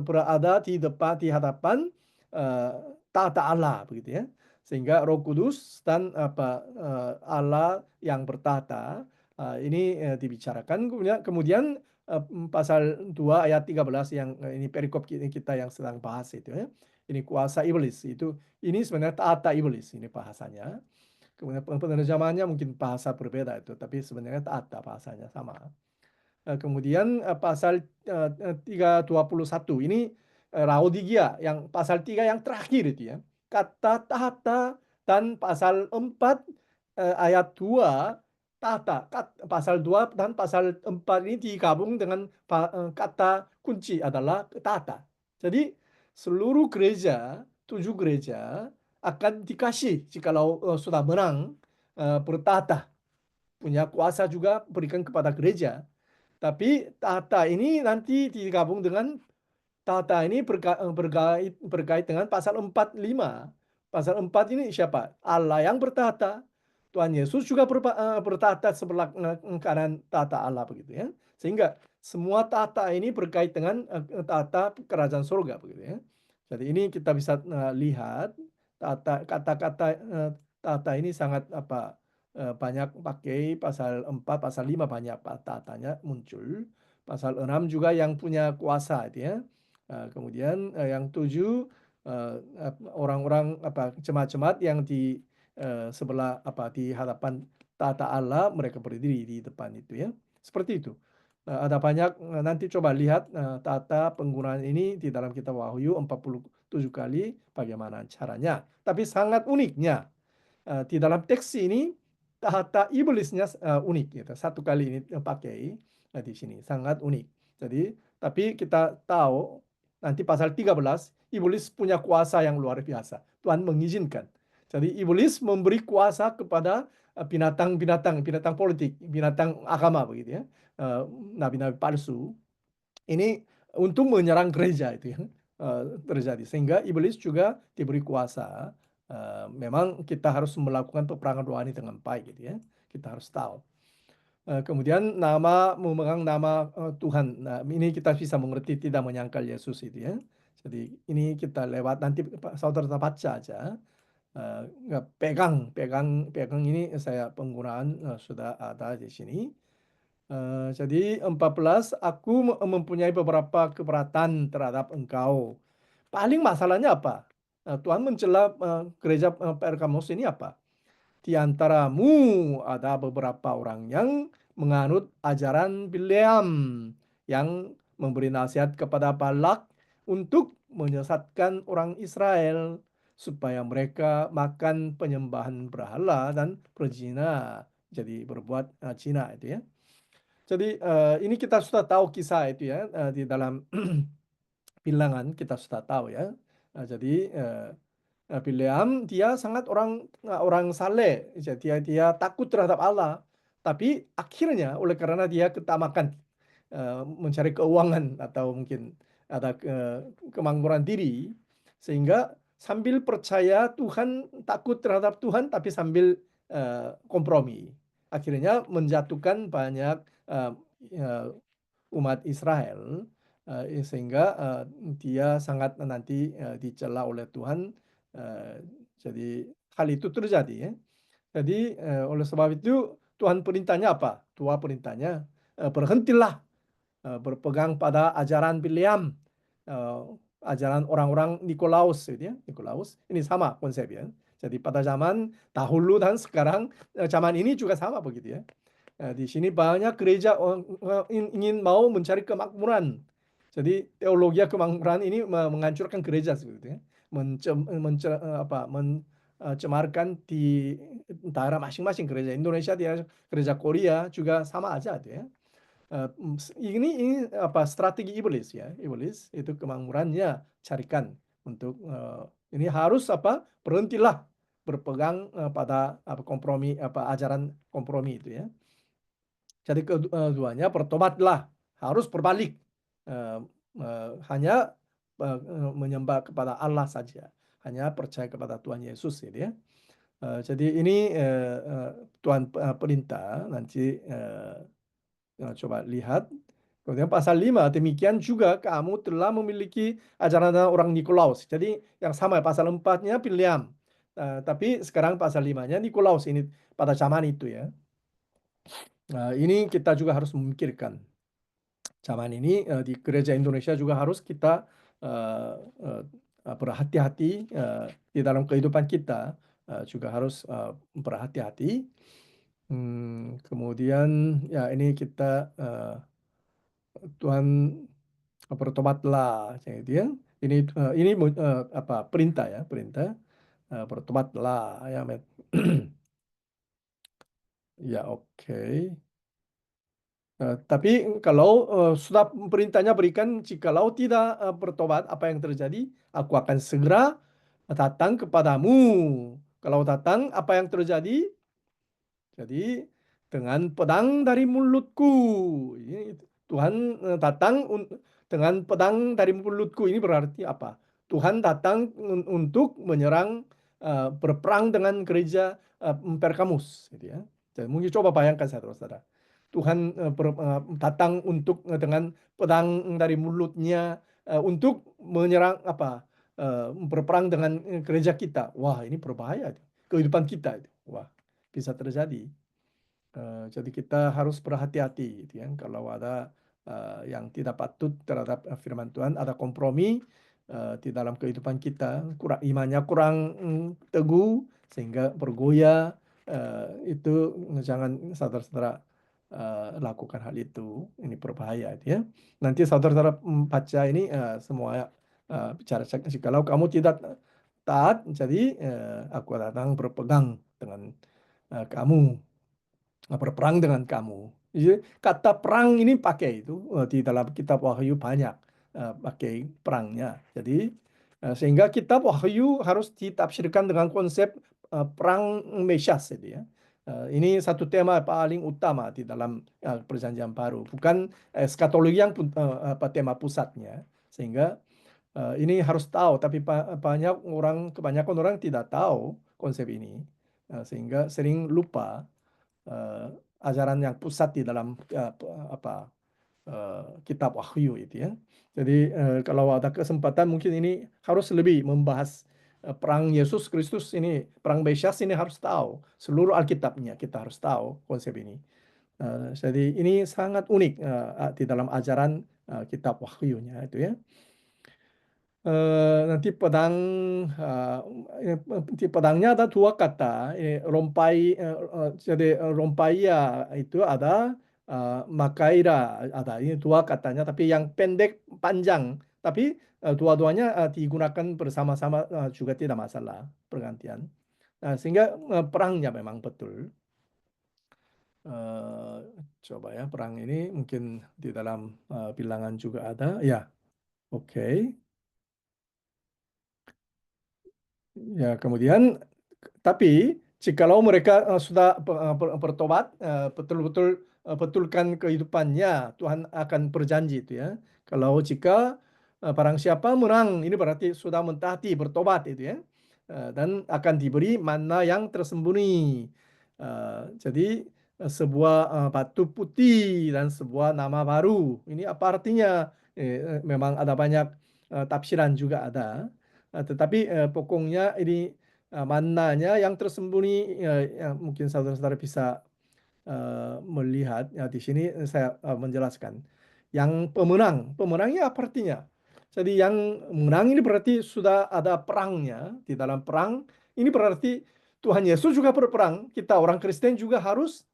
berada di hadapan tahta Allah begitu ya. Sehingga Roh Kudus dan Allah yang bertahta ini dibicarakan. Kemudian pasal 2 ayat 13 yang ini perikop kita yang sedang bahas itu ya. Ini kuasa iblis itu, ini sebenarnya tahta iblis ini bahasanya. Kemudian penerjemahannya mungkin bahasa berbeda itu, tapi sebenarnya tahta bahasanya sama. Kemudian pasal 3:21 ini Laodikia yang pasal 3 yang terakhir itu ya. Kata tahta dan pasal 4 ayat 2 tahta. Pasal 2 dan pasal 4 ini digabung dengan kata kunci adalah tahta. Jadi seluruh gereja, 7 gereja akan dikasih jikalau sudah menang bertahta. Punya kuasa juga berikan kepada gereja. Tapi tahta ini nanti digabung dengan tahta ini berkait dengan pasal 45. Pasal 4 ini siapa? Allah yang bertahta. Tuhan Yesus juga bertahta sebelah kanan tahta Allah begitu ya. Sehingga semua tahta ini berkait dengan tahta kerajaan surga begitu ya. Jadi ini kita bisa lihat kata-kata tahta ini sangat banyak pakai pasal 4, pasal 5 banyak tahtanya muncul. Pasal 6 juga yang punya kuasa itu ya. Kemudian yang 7 orang-orang jemaat-jemaat yang di sebelah di hadapan tahta Allah, mereka berdiri di depan itu ya. Seperti itu. Ada banyak, nanti coba lihat tahta penggunaan ini di dalam kitab Wahyu 47 kali bagaimana caranya. Tapi sangat uniknya di dalam teks ini tahta iblisnya unik gitu. Satu kali ini pakai di sini sangat unik. Jadi tapi kita tahu nanti pasal 13 iblis punya kuasa yang luar biasa. Tuhan mengizinkan. Jadi iblis memberi kuasa kepada binatang politik, binatang agama begitu ya. Nabi-nabi palsu. Ini untuk menyerang gereja itu ya. Terjadi. Sehingga iblis juga diberi kuasa. Memang kita harus melakukan peperangan rohani dengan baik gitu ya. Kita harus tahu. Kemudian memegang nama Tuhan. Nah, ini kita bisa mengerti tidak menyangkal Yesus itu ya. Jadi ini kita lewat nanti saudara baca aja. Pegang ini saya penggunaan sudah ada di sini. Jadi 14, aku mempunyai beberapa keberatan terhadap engkau. Paling masalahnya apa? Tuhan mencela gereja Pergamos ini apa? Di antaramu ada beberapa orang yang menganut ajaran Bileam yang memberi nasihat kepada Balak untuk menyesatkan orang Israel supaya mereka makan penyembahan berhala dan berzina, jadi berbuat zina itu ya. Jadi ini kita sudah tahu kisah itu ya di dalam Bilangan kita sudah tahu ya. Jadi Bileam dia sangat orang saleh, dia takut terhadap Allah. Tapi akhirnya oleh karena dia ketamakan mencari keuangan atau mungkin ada kemakmuran diri, sehingga sambil percaya Tuhan, takut terhadap Tuhan, tapi sambil kompromi. Akhirnya menjatuhkan banyak umat Israel, sehingga dia sangat nanti dicela oleh Tuhan. Jadi hal itu terjadi ya. Jadi oleh sebab itu Tuhan perintahnya apa? Dua perintahnya, berhentilah berpegang pada ajaran Bileam, ajaran orang-orang Nikolaus gitu ya. Nikolaus ini sama konsepnya. Jadi pada zaman dahulu dan sekarang zaman ini juga sama begitu ya. Di sini banyak gereja ingin mau mencari kemakmuran. Jadi teologi kemakmuran ini menghancurkan gereja seperti ya. cemarkan di daerah masing-masing, gereja Indonesia, gereja Korea juga sama aja tuh ya. Ini apa strategi iblis ya, iblis itu kemakmurannya carikan untuk ini harus apa berhentilah berpegang pada apa kompromi apa ajaran kompromi itu ya. Jadi keduanya bertobatlah, harus berbalik, hanya menyembah kepada Allah saja, hanya percaya kepada Tuhan Yesus gitu ya. Jadi ini Tuhan perintah nanti coba lihat. Kemudian pasal 5, demikian juga kamu telah memiliki ajaran orang Nikolaus. Jadi yang sama pasal 4-nya William. Tapi sekarang pasal 5-nya Nikolaus ini pada zaman itu ya. Ini kita juga harus memikirkan. Zaman ini di gereja Indonesia juga harus kita berhati-hati di dalam kehidupan kita, juga harus berhati-hati. Kemudian ya ini kita Tuhan bertobatlah gitu ya. Ini apa perintah ya, perintah bertobatlah ya. Ya oke. Tapi kalau sudah perintahnya berikan, jikalau tidak bertobat, apa yang terjadi? Aku akan segera datang kepadamu. Kalau datang, apa yang terjadi? Jadi dengan pedang dari mulutku. Ini Tuhan datang dengan pedang dari mulutku. Ini berarti apa? Tuhan datang untuk menyerang, berperang dengan gereja Pergamus. Gitu ya. Jadi mungkin coba bayangkan saudara-saudara. Tuhan datang untuk dengan pedang dari mulutnya untuk menyerang apa? Berperang dengan gereja kita. Wah, ini berbahaya. Kehidupan kita itu. Wah, bisa terjadi. Jadi kita harus berhati-hati gitu ya. Kalau ada yang tidak patut terhadap firman Tuhan, ada kompromi di dalam kehidupan kita, imannya kurang teguh sehingga bergoyah, itu jangan saudara-saudara lakukan hal itu. Ini berbahaya gitu ya. Nanti saudara-saudara baca ini semua bicara kalau kamu tidak taat, jadi aku datang berpegang dengan kamu, berperang dengan kamu. Jadi, kata perang ini pakai itu di dalam kitab Wahyu banyak pakai perangnya. Jadi sehingga kitab Wahyu harus ditafsirkan dengan konsep perang Mesias itu ya. Ini satu tema paling utama di dalam Perjanjian Baru, bukan eskatologi yang tema pusatnya. Sehingga ini harus tahu, tapi kebanyakan orang tidak tahu konsep ini, sehingga sering lupa ajaran yang pusat di dalam kitab Wahyu itu ya. Jadi kalau ada kesempatan mungkin ini harus lebih membahas perang Yesus Kristus ini, perang Mesias ini harus tahu seluruh Alkitabnya, kita harus tahu konsep ini. Jadi ini sangat unik di dalam ajaran kitab Wahyunya itu ya. Nanti di pedangnya ada dua kata, rompai, jadi rompaia itu ada, makaira ada, ini dua katanya, tapi yang pendek panjang, tapi dua-duanya digunakan bersama-sama juga tidak masalah pergantian. Sehingga perangnya memang betul. Coba ya, perang ini mungkin di dalam bilangan juga ada ya. Oke. Ya, kemudian tapi jikalau mereka sudah bertobat, betul-betul betulkan kehidupannya, Tuhan akan berjanji itu ya. Kalau jika barang siapa menang, ini berarti sudah mentaati, bertobat itu ya. Dan akan diberi mana yang tersembunyi. Jadi sebuah batu putih dan sebuah nama baru. Ini apa artinya? Memang ada banyak tafsiran juga ada. Tetapi pokoknya ini mananya yang tersembunyi, yang mungkin saudara-saudara bisa melihat ya, di sini saya menjelaskan. Yang pemenangnya apa artinya? Jadi yang menang ini berarti sudah ada perangnya. Di dalam perang ini berarti Tuhan Yesus juga berperang. Kita orang Kristen juga harus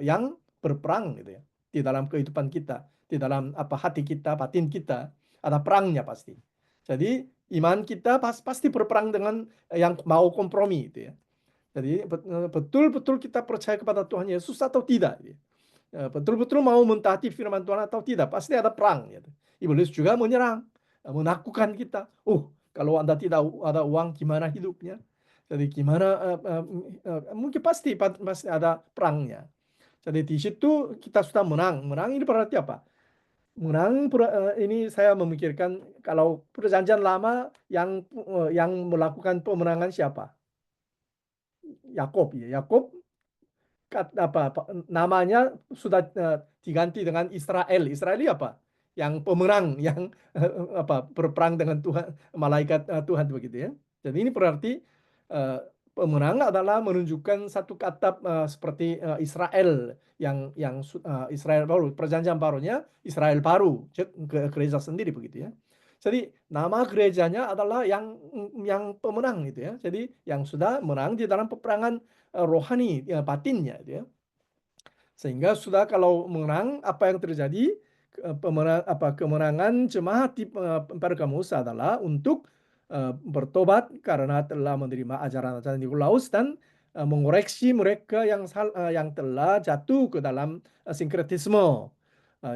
yang berperang gitu ya. Di dalam kehidupan kita, di dalam hati kita, batin kita, ada perangnya pasti. Jadi iman kita pasti berperang dengan yang mau kompromi itu ya. Jadi betul-betul kita percaya kepada Tuhan Yesus atau tidak. Gitu. Betul-betul mau mentaati firman Tuhan atau tidak, pasti ada perang. Gitu. Iblis juga menyerang, menakutkan kita. Kalau Anda tidak ada uang, gimana hidupnya? Jadi gimana? Mungkin pasti ada perangnya. Jadi di situ kita sudah menang. Menang ini berarti apa? Menang ini saya memikirkan kalau perjanjian lama yang melakukan pemenangan siapa? Yakub ya. Yakub namanya sudah diganti dengan Israel. Israel apa? Yang pemenang, yang berperang dengan Tuhan, malaikat Tuhan begitu ya. Jadi ini berarti pemenang adalah menunjukkan satu kata seperti Israel yang Israel baru, perjanjian barunya Israel baru, gereja sendiri begitu ya. Jadi nama gerejanya adalah yang pemenang gitu ya. Jadi yang sudah menang di dalam peperangan rohani ya, batinnya gitu ya. Sehingga sudah kalau menang, apa yang terjadi? Kemenangan jemaat di Pergamus adalah untuk bertobat karena telah menerima ajaran-ajaran Nikolaus dan mengoreksi mereka yang telah jatuh ke dalam sinkretisme.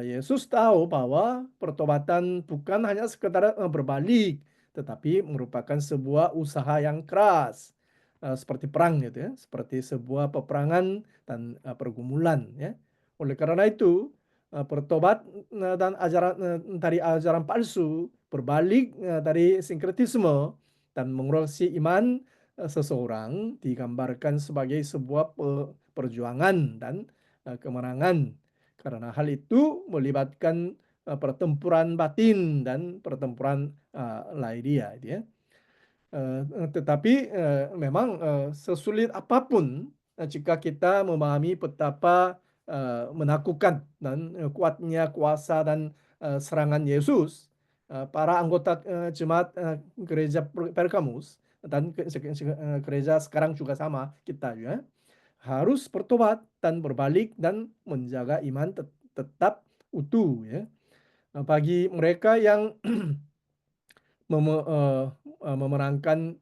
Yesus tahu bahwa pertobatan bukan hanya sekedar berbalik, tetapi merupakan sebuah usaha yang keras, seperti perang gitu ya, seperti sebuah peperangan dan pergumulan ya. Oleh karena itu, bertobat dan dari ajaran palsu, berbalik dari sinkretisme dan mengoreksi iman seseorang digambarkan sebagai sebuah perjuangan dan kemenangan. Karena hal itu melibatkan pertempuran batin dan pertempuran lahiriah, ya. Tetapi memang sesulit apapun jika kita memahami betapa menakutkan dan kuatnya kuasa dan serangan Yesus, para anggota jemaat gereja Pergamus dan gereja sekarang juga sama kita ya, harus bertobat dan berbalik dan menjaga iman tetap utuh ya. Bagi mereka yang memenangkan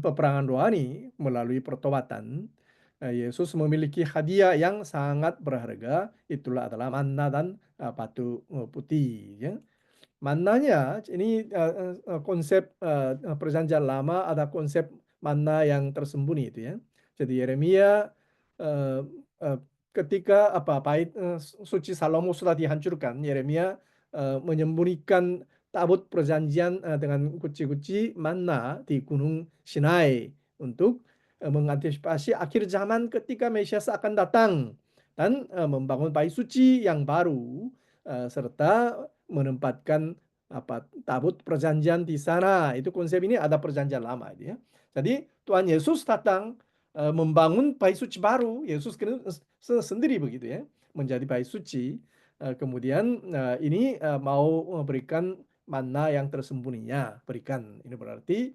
peperangan rohani melalui pertobatan, Yesus memiliki hadiah yang sangat berharga, itulah adalah manna dan batu putih ya. Mannanya ini konsep perjanjian lama, ada konsep manna yang tersembunyi itu ya. Jadi Yeremia ketika bait suci Salomo sudah dihancurkan, Yeremia menyembunyikan tabut perjanjian dengan guci-guci manna di Gunung Sinai untuk mengantisipasi akhir zaman ketika Mesias akan datang dan membangun bait suci yang baru serta menempatkan tabut perjanjian di sana. Itu konsep ini ada perjanjian lama ya. Jadi Tuhan Yesus datang membangun bait suci baru. Yesus sendiri begitu ya, menjadi bait suci. Kemudian ini mau memberikan manna yang tersembunyinya, berikan. Ini berarti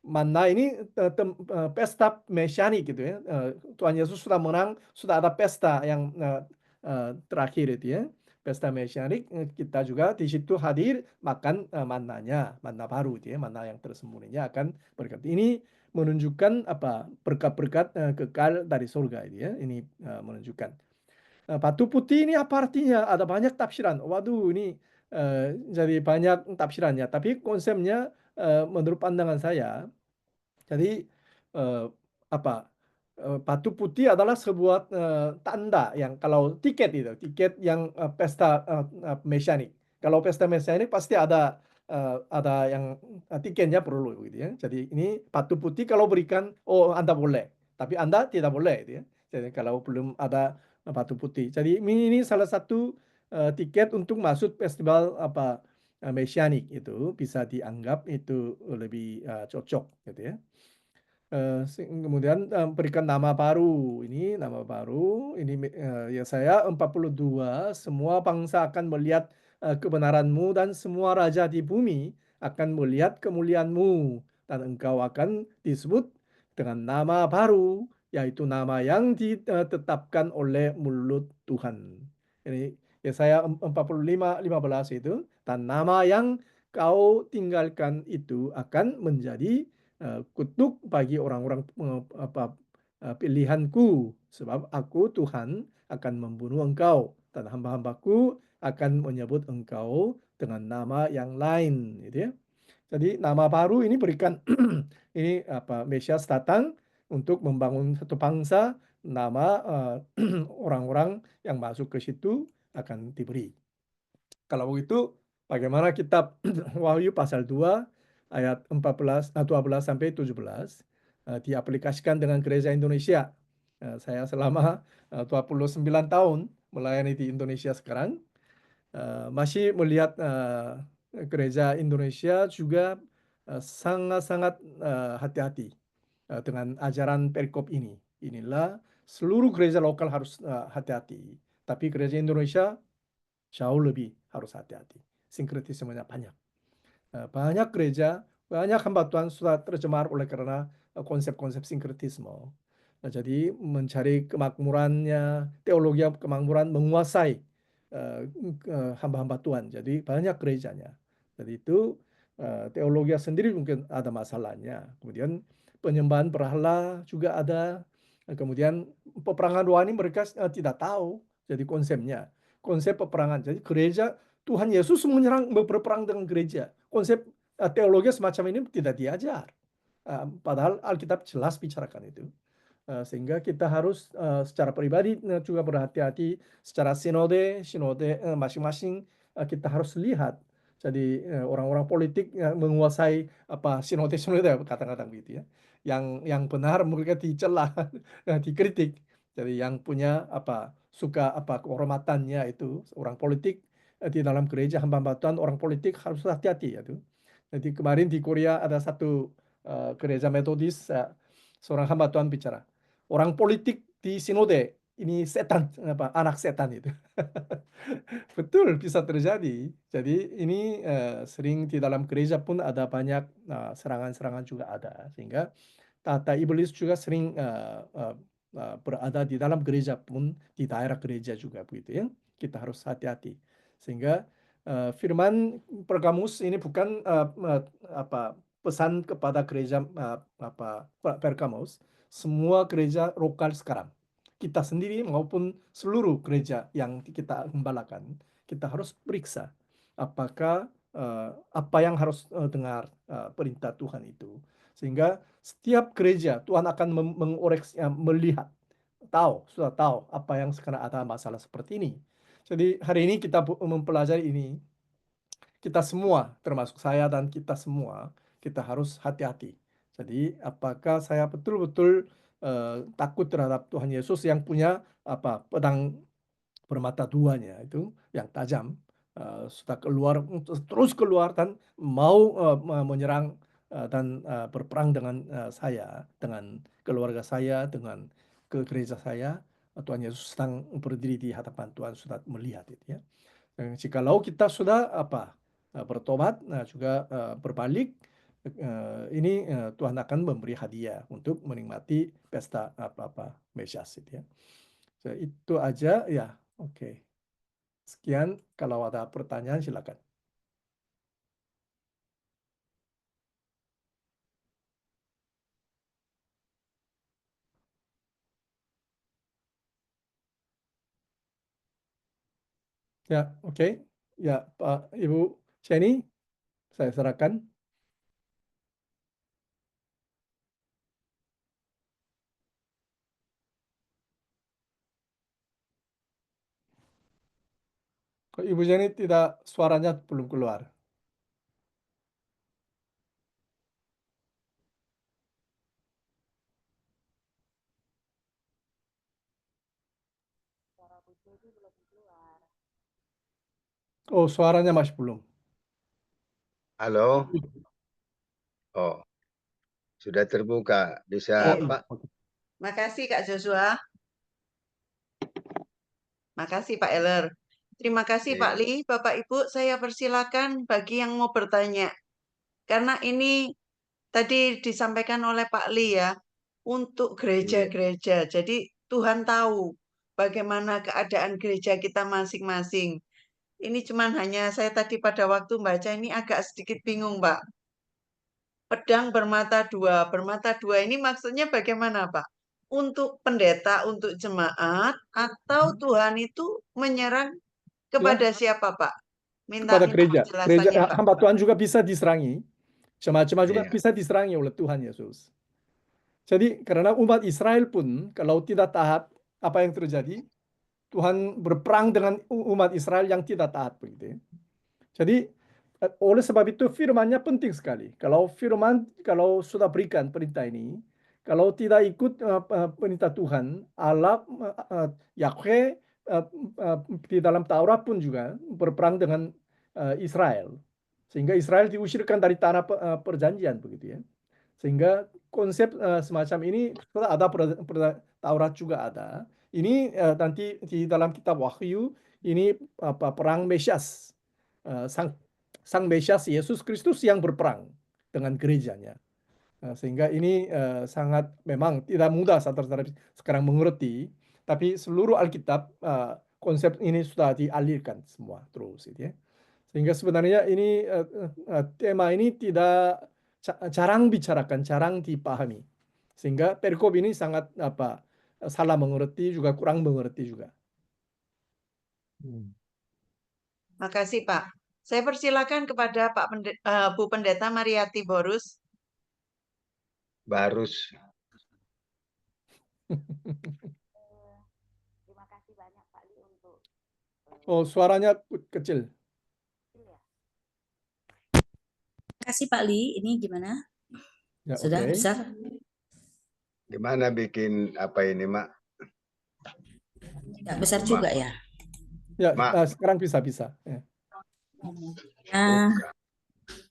manna ini pesta mesianik gitu ya. Tuhan Yesus sudah menang, sudah ada pesta yang terakhir itu ya. Pesta mesianik, kita juga di situ hadir makan mannanya, manna baru itu ya, manna yang tersembunyinya akan berkat. Ini menunjukkan berkat-berkat kekal dari surga itu ya. Ini menunjukkan. Batu putih ini apa artinya? Ada banyak tafsiran. Waduh, ini jadi banyak tafsirannya. Tapi konsepnya menurut pandangan saya, jadi batu putih adalah sebuah tanda yang kalau tiket yang pesta mesianik. Kalau pesta mesianik pasti ada yang tiketnya perlu gitu ya. Jadi ini batu putih kalau berikan, Anda boleh, tapi Anda tidak boleh gitu ya. Jadi kalau belum ada batu putih. Jadi ini salah satu tiket untuk masuk festival mesianik, itu bisa dianggap itu lebih cocok gitu ya. Kemudian berikan nama baru. Ini nama baru. Ini Yesaya 42. Semua bangsa akan melihat kebenaranmu dan semua raja di bumi akan melihat kemuliaanmu dan engkau akan disebut dengan nama baru, yaitu nama yang ditetapkan oleh mulut Tuhan. Ini Yesaya 45:15 itu, dan nama yang kau tinggalkan itu akan menjadi kutuk bagi orang-orang pilihanku, sebab aku Tuhan akan membunuh engkau dan hamba-hambaku akan menyebut engkau dengan nama yang lain, gitu ya. Jadi nama baru ini berikan ini Mesias datang untuk membangun satu bangsa, nama orang-orang yang masuk ke situ akan diberi. Kalau begitu, bagaimana kitab Wahyu pasal 2 ayat 12 sampai 17 diaplikasikan dengan gereja Indonesia. Saya selama 29 tahun melayani di Indonesia sekarang, masih melihat gereja Indonesia juga sangat-sangat hati-hati dengan ajaran perikop ini. Inilah seluruh gereja lokal harus hati-hati. Tapi gereja Indonesia jauh lebih harus hati-hati. Sinkretismenya banyak. Banyak gereja, banyak hamba Tuhan sudah tercemar oleh karena konsep-konsep sinkretisme. Jadi mencari kemakmurannya, teologi kemakmuran menguasai hamba-hamba Tuhan. Jadi banyak gerejanya. Jadi itu teologi sendiri mungkin ada masalahnya. Kemudian penyembahan berhala juga ada. Kemudian peperangan rohani mereka tidak tahu. Jadi konsepnya. Konsep peperangan. Jadi gereja, Tuhan Yesus menyerang berperang dengan gereja. Konsep teologi semacam ini tidak diajar. Padahal Alkitab jelas bicarakan itu. Sehingga kita harus secara pribadi juga berhati-hati, secara sinode masing-masing kita harus lihat. Jadi orang-orang politik yang menguasai sinode kata-kata begitu ya. Yang benar mereka dicela, dikritik. Jadi yang punya suka kehormatannya itu orang politik di dalam gereja hamba Tuhan, orang politik harus hati-hati ya tuh. Jadi kemarin di Korea ada satu gereja metodis, seorang hamba Tuhan bicara, orang politik di sinode ini setan, anak setan itu. Betul, bisa terjadi. Jadi ini sering di dalam gereja pun ada banyak serangan-serangan juga ada, sehingga tata iblis juga sering berada di dalam gereja pun, di daerah gereja juga begitu ya. Kita harus hati-hati. Sehingga firman Pergamus ini bukan pesan kepada gereja Pergamus, semua gereja lokal sekarang. Kita sendiri maupun seluruh gereja yang kita gembalakan, kita harus periksa apakah apa yang harus dengar perintah Tuhan itu. Sehingga setiap gereja Tuhan akan mengoreksi, melihat, sudah tahu apa yang sekarang ada masalah seperti ini. Jadi hari ini kita mempelajari ini, kita semua, termasuk saya dan kita semua, kita harus hati-hati. Jadi apakah saya betul-betul takut terhadap Tuhan Yesus yang punya pedang bermata duanya itu yang tajam, sudah keluar, terus keluar dan mau menyerang dan berperang dengan saya, dengan keluarga saya, dengan ke gereja saya. Tuhan Yesus sedang berdiri di hadapan Tuhan, sudah melihat itu ya. Jikalau kita sudah bertobat, juga berbalik, ini Tuhan akan memberi hadiah untuk menikmati pesta Mesias itu ya. So, itu aja ya. Oke. Sekian, kalau ada pertanyaan silakan. Ya, oke. Ya, Pak Ibu Jenny, saya serahkan. Kok Ibu Jenny tidak, suaranya belum keluar. Oh, suaranya masih belum. Halo. Oh, sudah terbuka. Bisa, Oke. Pak? Makasih Kak Joshua. Makasih Pak Eller. Terima kasih Pak Li, Bapak Ibu, saya persilakan bagi yang mau bertanya. Karena ini tadi disampaikan oleh Pak Li ya, untuk gereja-gereja. Jadi Tuhan tahu bagaimana keadaan gereja kita masing-masing. Ini cuman hanya saya tadi pada waktu baca ini agak sedikit bingung, Pak. Pedang bermata dua ini maksudnya bagaimana, Pak? Untuk pendeta, untuk jemaat, atau Tuhan itu menyerang kepada siapa, Pak? Minta kepada gereja. Gereja penjelasannya, Pak. hamba Tuhan juga bisa diserangi. Jemaat-jemaat juga Iya. bisa diserangi oleh Tuhan Yesus. Jadi karena umat Israel pun kalau tidak taat, apa yang terjadi? Tuhan berperang dengan umat Israel yang tidak taat begitu ya. Jadi oleh sebab itu firman-Nya penting sekali. Kalau sudah berikan perintah ini, kalau tidak ikut perintah Tuhan, Allah Yahweh di dalam Taurat pun juga berperang dengan Israel. Sehingga Israel diusirkan dari tanah perjanjian begitu ya. Sehingga konsep semacam ini ada Taurat juga ada. Ini nanti di dalam kitab Wahyu ini perang Mesias. Sang Mesias Yesus Kristus yang berperang dengan gerejanya. Sehingga ini sangat memang tidak mudah saudara-saudara sekarang mengerti, tapi seluruh Alkitab konsep ini sudah dialirkan semua terus gitu ya. Sehingga sebenarnya ini tema ini tidak jarang bicarakan, jarang dipahami. Sehingga perikop ini sangat salah mengerti juga kurang mengerti juga. Makasih, Pak. Saya persilakan kepada Bu Pendeta Mariati Borus. Barus. Terima kasih banyak Pak Li untuk Oh, suaranya kecil. Terima kasih Pak Li. Ini gimana? Ya, Sudah oke. besar? Gimana bikin apa ini, Mak? Tidak besar juga ya? Ya, Mak. sekarang bisa. Ya.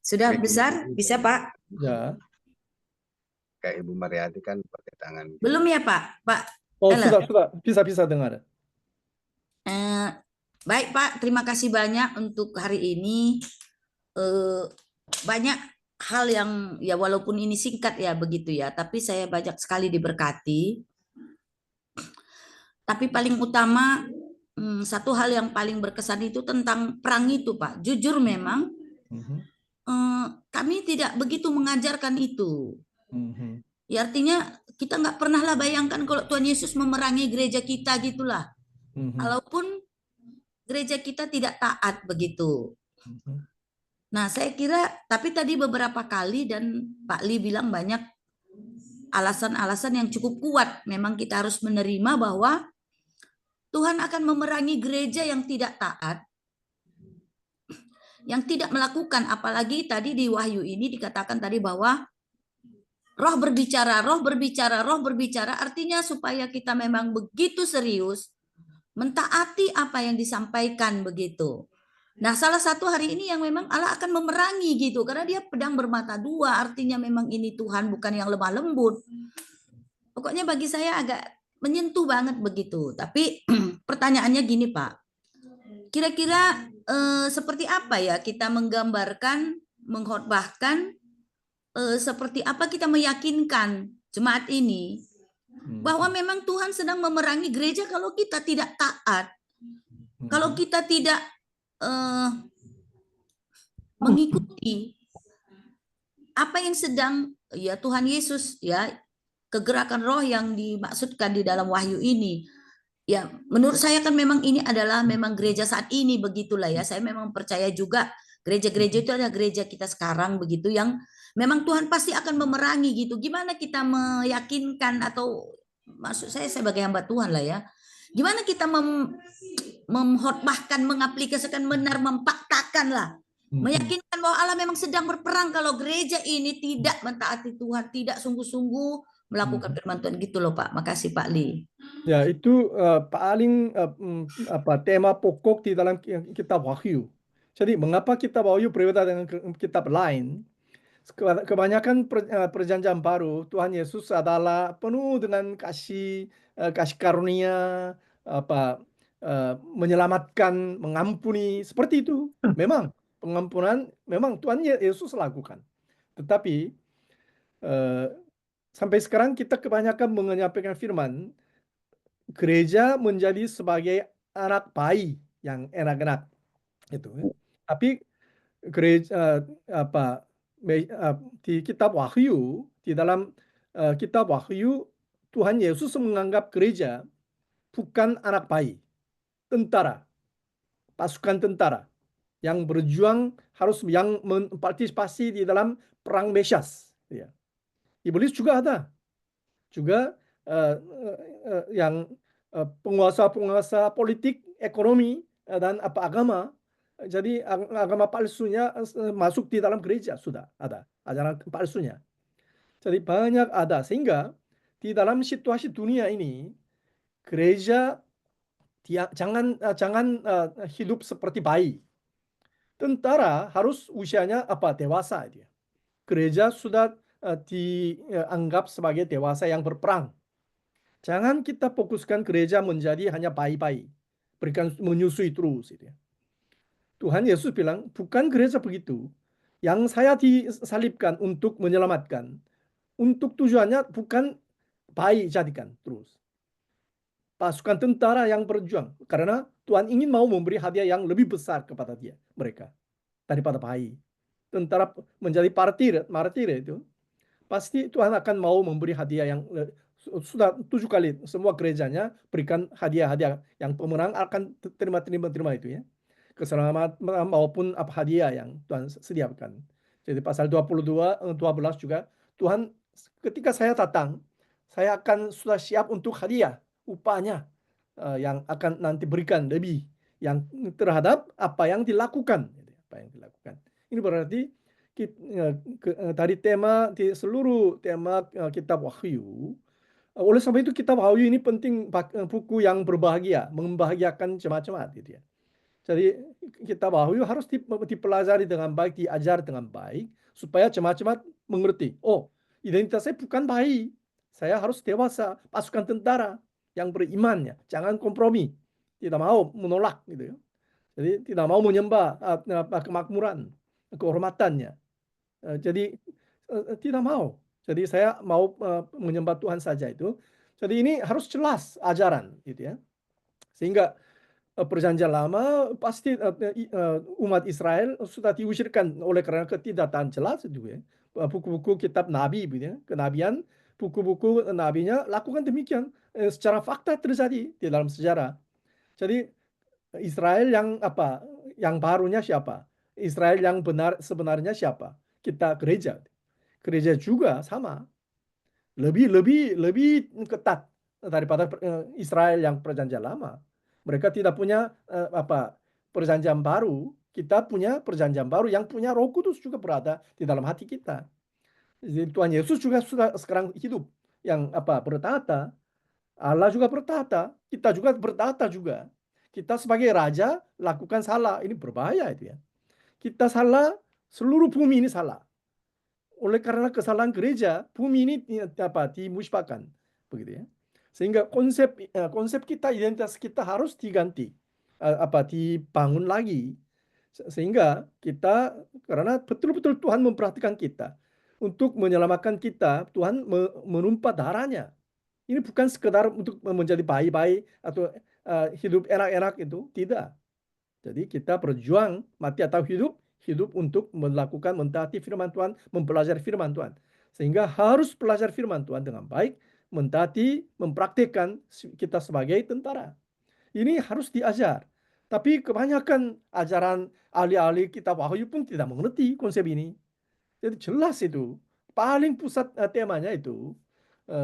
Sudah besar? Bisa Pak? Ya. Kayak Ibu Mariati kan pakai tangan. Belum ya Pak? Pak. Oh, sudah. Bisa dengar. Baik Pak, terima kasih banyak untuk hari ini. Banyak hal yang ya walaupun ini singkat ya begitu ya, tapi saya banyak sekali diberkati. Tapi paling utama satu hal yang paling berkesan itu tentang perang itu Pak. Jujur memang kami tidak begitu mengajarkan itu. Ya artinya kita nggak pernah lah bayangkan kalau Tuhan Yesus memerangi gereja kita gitulah. Walaupun gereja kita tidak taat begitu. Nah saya kira, tapi tadi beberapa kali dan Pak Li bilang banyak alasan-alasan yang cukup kuat. Memang kita harus menerima bahwa Tuhan akan memerangi gereja yang tidak taat, yang tidak melakukan, apalagi tadi di Wahyu ini dikatakan tadi bahwa roh berbicara, artinya supaya kita memang begitu serius mentaati apa yang disampaikan begitu. Nah, salah satu hari ini yang memang Allah akan memerangi gitu, karena dia pedang bermata dua, artinya memang ini Tuhan bukan yang lemah lembut. Pokoknya bagi saya agak menyentuh banget begitu. Tapi pertanyaannya gini Pak, kira-kira seperti apa ya kita menggambarkan, mengkhotbahkan, seperti apa kita meyakinkan jemaat ini bahwa memang Tuhan sedang memerangi gereja kalau kita tidak taat, kalau kita tidak mengikuti apa yang sedang ya Tuhan Yesus ya, kegerakan roh yang dimaksudkan di dalam Wahyu ini. Ya, menurut saya kan memang ini adalah memang gereja saat ini begitulah ya. Saya memang percaya juga gereja-gereja itu adalah gereja kita sekarang begitu yang memang Tuhan pasti akan memerangi gitu. Gimana kita meyakinkan atau maksud saya sebagai hamba Tuhan lah ya. Gimana kita memkhotbahkan, mengaplikasikan benar, mempaktakan lah. Meyakinkan bahwa Allah memang sedang berperang kalau gereja ini tidak mentaati Tuhan, tidak sungguh-sungguh melakukan firman Tuhan gitu loh Pak. Makasih Pak Li. Ya, itu paling tema pokok di dalam kitab Wahyu. Jadi mengapa kitab Wahyu berbeda dengan kitab lain? Kebanyakan perjanjian baru Tuhan Yesus adalah penuh dengan kasih karunia, menyelamatkan, mengampuni, seperti itu. Memang pengampunan memang Tuhan Yesus lakukan. Tetapi sampai sekarang kita kebanyakan menyampaikan firman, gereja menjadi sebagai anak bayi yang enak-enak. Itu ya. Tapi gereja di kitab Wahyu, di dalam kitab Wahyu, Tuhan Yesus menganggap gereja bukan anak bayi, tentara, pasukan tentara yang berjuang yang partisipasi di dalam perang Mesias. Ya. Iblis juga ada, juga yang penguasa-penguasa politik, ekonomi dan agama. Jadi agama palsunya masuk di dalam gereja sudah ada ajaran palsunya. Jadi banyak ada, sehingga di dalam situasi dunia ini gereja jangan hidup seperti bayi. Tentara harus usianya dewasa dia. Gereja sudah dianggap sebagai dewasa yang berperang. Jangan kita fokuskan gereja menjadi hanya bayi-bayi, menyusui terus. Gitu ya. Tuhan Yesus bilang, bukan gereja begitu. Yang saya disalibkan untuk menyelamatkan. Untuk tujuannya bukan bayi jadikan terus. Pasukan tentara yang berjuang. Karena Tuhan ingin mau memberi hadiah yang lebih besar kepada mereka. Daripada bayi. Tentara menjadi martir itu. Pasti Tuhan akan mau memberi hadiah yang sudah 7 kali semua gerejanya berikan hadiah-hadiah yang pemenang akan terima itu ya. Keselamatan maupun hadiah yang Tuhan sediakan. Jadi pasal 12 juga, Tuhan ketika saya datang, saya akan sudah siap untuk hadiah, upahnya yang akan nanti berikan lebih yang terhadap apa yang dilakukan. Ini berarti dari tema di seluruh tema kitab Wahyu. Oleh sebab itu kitab Wahyu ini penting, buku yang berbahagia, membahagiakan jemaat-jemaat gitu ya. Jadi kitab Wahyu harus dipelajari dengan baik, diajar dengan baik supaya jemaat-jemaat mengerti. Oh, identitas saya bukan bayi. Saya harus dewasa, pasukan tentara yang berimannya. Jangan kompromi. Tidak mau menolak gitu ya. Jadi tidak mau menyembah kemakmuran, kehormatannya. Jadi tidak mau. Jadi saya mau menyembah Tuhan saja itu. Jadi ini harus jelas ajaran gitu ya. Sehingga perjanjian lama pasti umat Israel sudah diusirkan oleh karena ketidaktaatan jelas itu ya. Buku-buku kitab nabi gitu ya. Kenabian, buku-buku nabinya lakukan demikian secara fakta terjadi di dalam sejarah. Jadi Israel yang barunya siapa? Israel yang sebenarnya siapa? Kita gereja. Gereja juga sama. Lebih ketat daripada Israel yang perjanjian lama. Mereka tidak punya perjanjian baru. Kita punya perjanjian baru yang punya Roh Kudus juga berada di dalam hati kita. Jadi Tuhan Yesus juga sudah sekarang hidup yang bertahta. Allah juga bertahta. Kita juga bertahta juga. Kita sebagai raja lakukan salah, ini berbahaya itu ya. Kita salah, seluruh bumi ini salah. Oleh karena kesalahan gereja, bumi ini dimusnahkan, begitu ya. Sehingga konsep kita, identitas kita harus diganti, dibangun lagi. Sehingga kita, karena betul-betul Tuhan memperhatikan kita, untuk menyelamatkan kita, Tuhan menumpah darahnya. Ini bukan sekedar untuk menjadi bayi-bayi atau hidup enak-enak itu, tidak. Jadi kita berjuang, mati atau hidup untuk melakukan, mentaati firman Tuhan, mempelajari firman Tuhan. Sehingga harus belajar firman Tuhan dengan baik, mentaati, mempraktikkan kita sebagai tentara. Ini harus diajar. Tapi kebanyakan ajaran ahli-ahli kitab Wahyu pun tidak mengerti konsep ini. Jadi jelas itu, paling pusat temanya itu.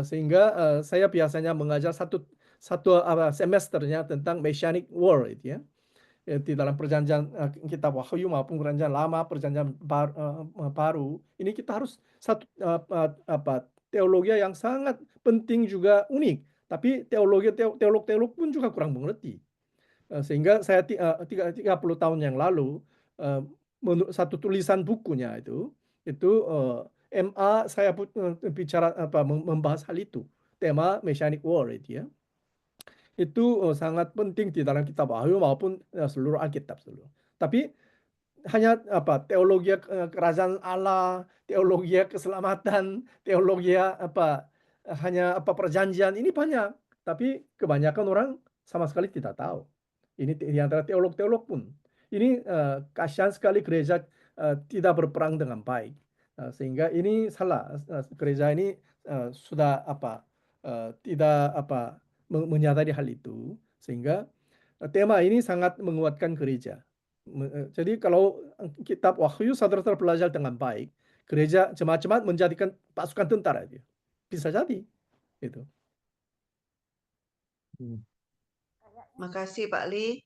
Sehingga saya biasanya mengajar satu semesternya tentang Messianic War itu ya. Di dalam perjanjian kitab Wahyu maupun perjanjian lama, perjanjian baru, ini kita harus satu teologi yang sangat penting juga unik. Tapi teolog pun juga kurang mengerti. Sehingga saya 30 tahun yang lalu satu tulisan bukunya itu MA saya bicara membahas hal itu, tema Messianic War itu ya. Itu sangat penting di dalam kitab Wahyu maupun seluruh Alkitab seluruh. Tapi hanya teologi kerajaan Allah, teologi keselamatan, teologi hanya perjanjian ini banyak, tapi kebanyakan orang sama sekali tidak tahu. Ini di antara teolog-teolog pun ini kasihan sekali gereja tidak berperang dengan baik. Sehingga ini salah. Gereja ini sudah tidak menyadari hal itu, sehingga tema ini sangat menguatkan gereja. Jadi kalau kitab Wahyu saudara belajar dengan baik, gereja jemaat-jemaat menjadikan pasukan tentara itu. Bisa jadi itu. Makasih Pak Li.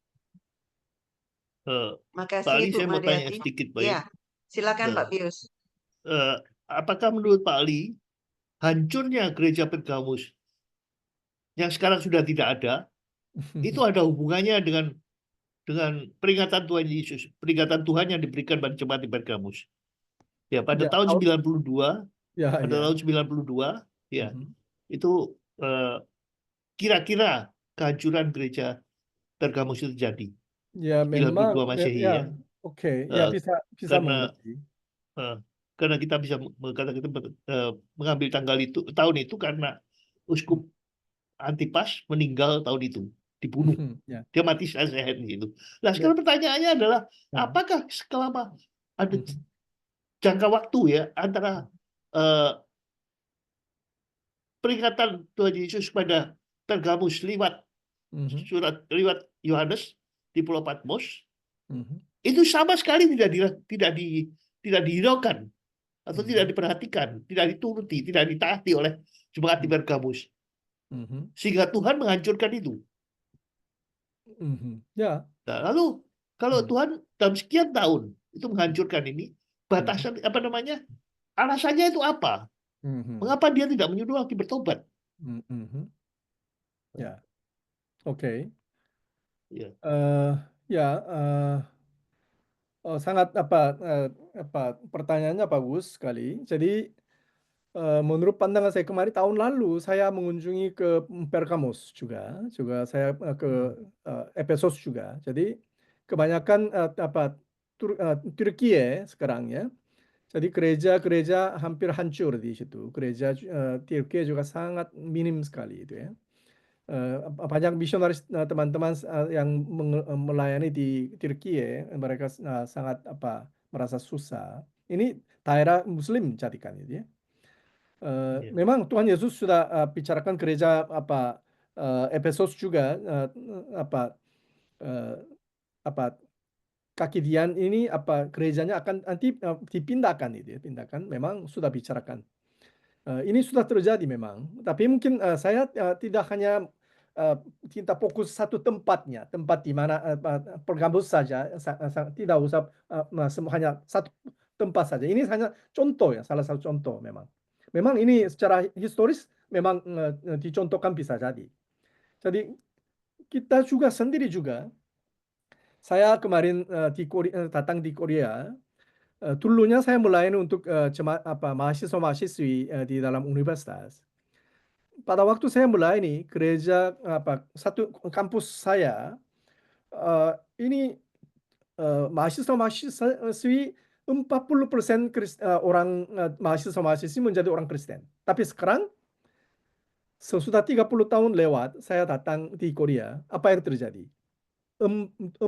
Pak Makasih Ali, Bu saya mau tanya Mariati. sedikit, Iya, baik. silakan Nah, Pak Pius. apakah menurut Pak Ali, hancurnya gereja Pergamus yang sekarang sudah tidak ada, itu ada hubungannya dengan peringatan Tuhan Yesus, peringatan Tuhan yang diberikan pada jemaat di Pergamus. Ya, pada Ya, tahun 92, ya, pada ya. tahun 92, ya, Mhm. itu kira-kira kehancuran gereja Pergamus itu terjadi. Ya, memang 92 Masehi ya, ya. oke, ya Eh, bisa karena mengerti. karena kita bisa mengambil tanggal itu, tahun itu, karena Uskup Antipas meninggal tahun itu, dibunuh. Ya. Dia mati sehat di situ. Nah, Ya. sekarang pertanyaannya adalah, Ya. apakah selama ada Mhm. jangka waktu ya antara peringatan Tuhan Yesus pada Pergamus lewat Mhm. surat lewat Yohanes di Pulau Patmos, Mhm. itu sama sekali tidak dihiraukan atau tidak Mhm. diperhatikan, tidak dituruti, tidak ditaati oleh jemaat di Pergamus, Mhm. sehingga Tuhan menghancurkan itu. Mhm. Ya. Nah, lalu kalau Mhm. Tuhan dalam sekian tahun itu menghancurkan ini, batasan alasannya itu apa? Mhm. Mengapa dia tidak menyuruh lagi bertobat? Mhm. Ya, oke. Ya. Ya, sangat pertanyaannya bagus sekali. Jadi menurut pandangan saya kemarin tahun lalu saya mengunjungi ke Pergamos juga saya ke Efesus juga. Jadi kebanyakan Turki sekarang ya. Jadi gereja-gereja hampir hancur di situ. Gereja Turki juga sangat minim sekali itu ya. Banyak misionaris teman-teman yang melayani di Turki mereka sangat merasa susah. Ini daerah Muslim jadikan itu ya. Ya. Memang Tuhan Yesus sudah bicarakan gereja Efesus juga kaki Dian ini gerejanya akan nanti dipindahkan itu ya, pindahkan. Memang sudah bicarakan. Ini sudah terjadi memang, tapi mungkin saya tidak hanya kita fokus satu tempat di mana Pergamos saja, tidak usah hanya satu tempat saja. Ini hanya contoh ya, salah satu contoh memang. Memang ini secara historis memang dicontohkan bisa jadi. Jadi kita juga sendiri juga, saya kemarin datang di Korea. Dulunya saya melayani untuk mahasiswa-mahasiswi di dalam universitas. Pada waktu saya melayani gereja satu kampus saya, ini mahasiswa-mahasiswi 40% orang mahasiswa-mahasiswi menjadi orang Kristen. Tapi sekarang sesudah 30 tahun lewat, saya datang di Korea, apa yang terjadi? 4%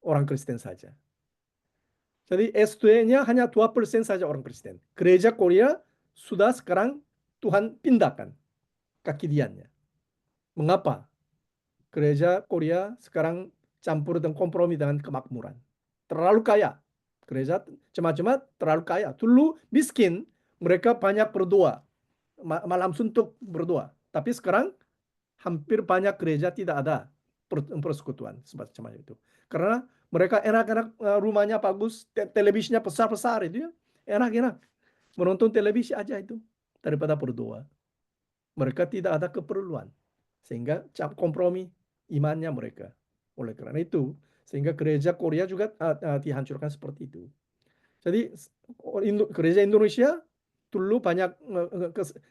orang Kristen saja. Jadi S2-nya hanya 2% saja orang Kristen. Gereja Korea sudah sekarang Tuhan pindahkan kaki Diannya. Mengapa? Gereja Korea sekarang campur dan kompromi dengan kemakmuran. Terlalu kaya. Gereja jemaat-jemaat terlalu kaya. Dulu miskin, mereka banyak berdoa. Malam suntuk berdoa. Tapi sekarang hampir banyak gereja tidak ada persekutuan semacam itu. Karena mereka enak-enak, rumahnya bagus, televisinya besar-besar itu ya. Enak-enak. Menonton televisi aja itu daripada berdoa. Mereka tidak ada keperluan. Sehingga kompromi imannya mereka. Oleh karena itu, sehingga gereja Korea juga dihancurkan seperti itu. Jadi gereja Indonesia dulu banyak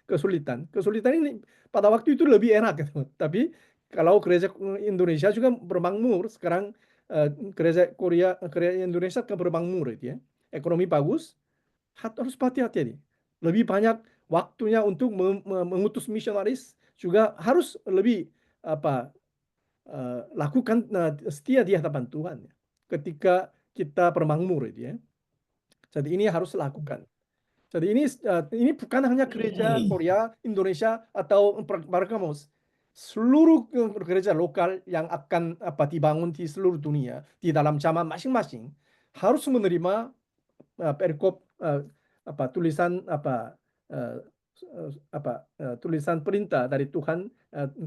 kesulitan. Kesulitan ini pada waktu itu lebih enak gitu. Tapi kalau gereja Indonesia juga bermakmur, sekarang gereja Indonesia kan bermakmur itu ya. Ekonomi bagus, harus hati-hati. Lebih banyak waktunya untuk mengutus misionaris, juga harus lebih lakukan setia di hadapan Tuhan ya. Ketika kita bermakmur itu ya. Jadi ini harus lakukan. Jadi ini bukan hanya gereja Korea, Indonesia atau Pergamos. Seluruh gereja lokal yang akan dibangun di seluruh dunia di dalam zaman masing-masing harus menerima perikop tulisan tulisan perintah dari Tuhan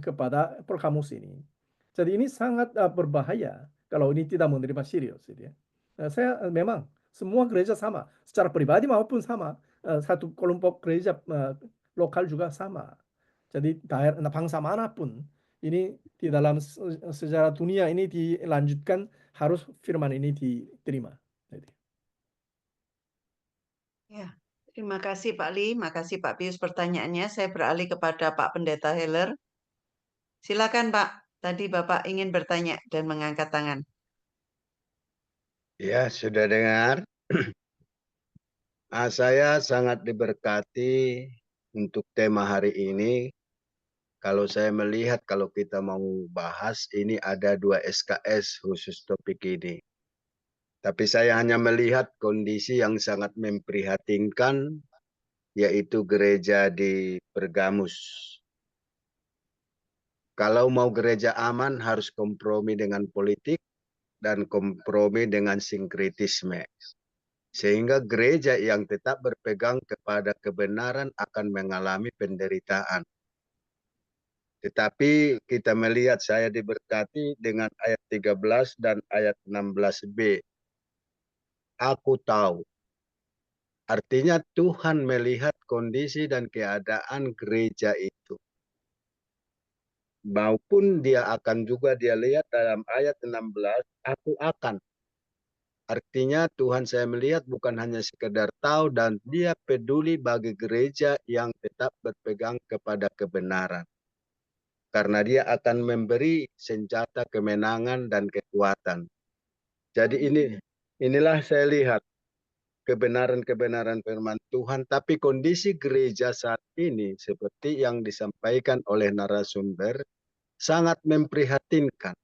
kepada Pergamos ini. Jadi ini sangat berbahaya kalau ini tidak menerima serius. Gitu ya. Saya memang semua gereja sama, secara pribadi maupun sama. Satu kelompok gereja lokal juga sama. Jadi daerah bangsa manapun ini di dalam sejarah dunia ini dilanjutkan harus firman ini diterima. Jadi. Ya, terima kasih Pak Li, makasih Pak Pius pertanyaannya. Saya beralih kepada Pak Pendeta Heller. Silakan Pak, tadi Bapak ingin bertanya dan mengangkat tangan. Ya, sudah dengar. Saya sangat diberkati untuk tema hari ini. Kalau saya melihat, kalau kita mau bahas, ini ada 2 SKS khusus topik ini. Tapi saya hanya melihat kondisi yang sangat memprihatinkan, yaitu gereja di Pergamus. Kalau mau gereja aman, harus kompromi dengan politik dan kompromi dengan sinkritisme. Sehingga gereja yang tetap berpegang kepada kebenaran akan mengalami penderitaan. Tetapi kita melihat, saya diberkati dengan ayat 13 dan ayat 16b. Aku tahu. Artinya Tuhan melihat kondisi dan keadaan gereja itu. Maupun dia lihat dalam ayat 16, aku akan. Artinya Tuhan saya melihat bukan hanya sekedar tahu, dan dia peduli bagi gereja yang tetap berpegang kepada kebenaran. Karena dia akan memberi senjata kemenangan dan kekuatan. Jadi inilah saya lihat kebenaran-kebenaran firman Tuhan. Tapi kondisi gereja saat ini seperti yang disampaikan oleh narasumber sangat memprihatinkan.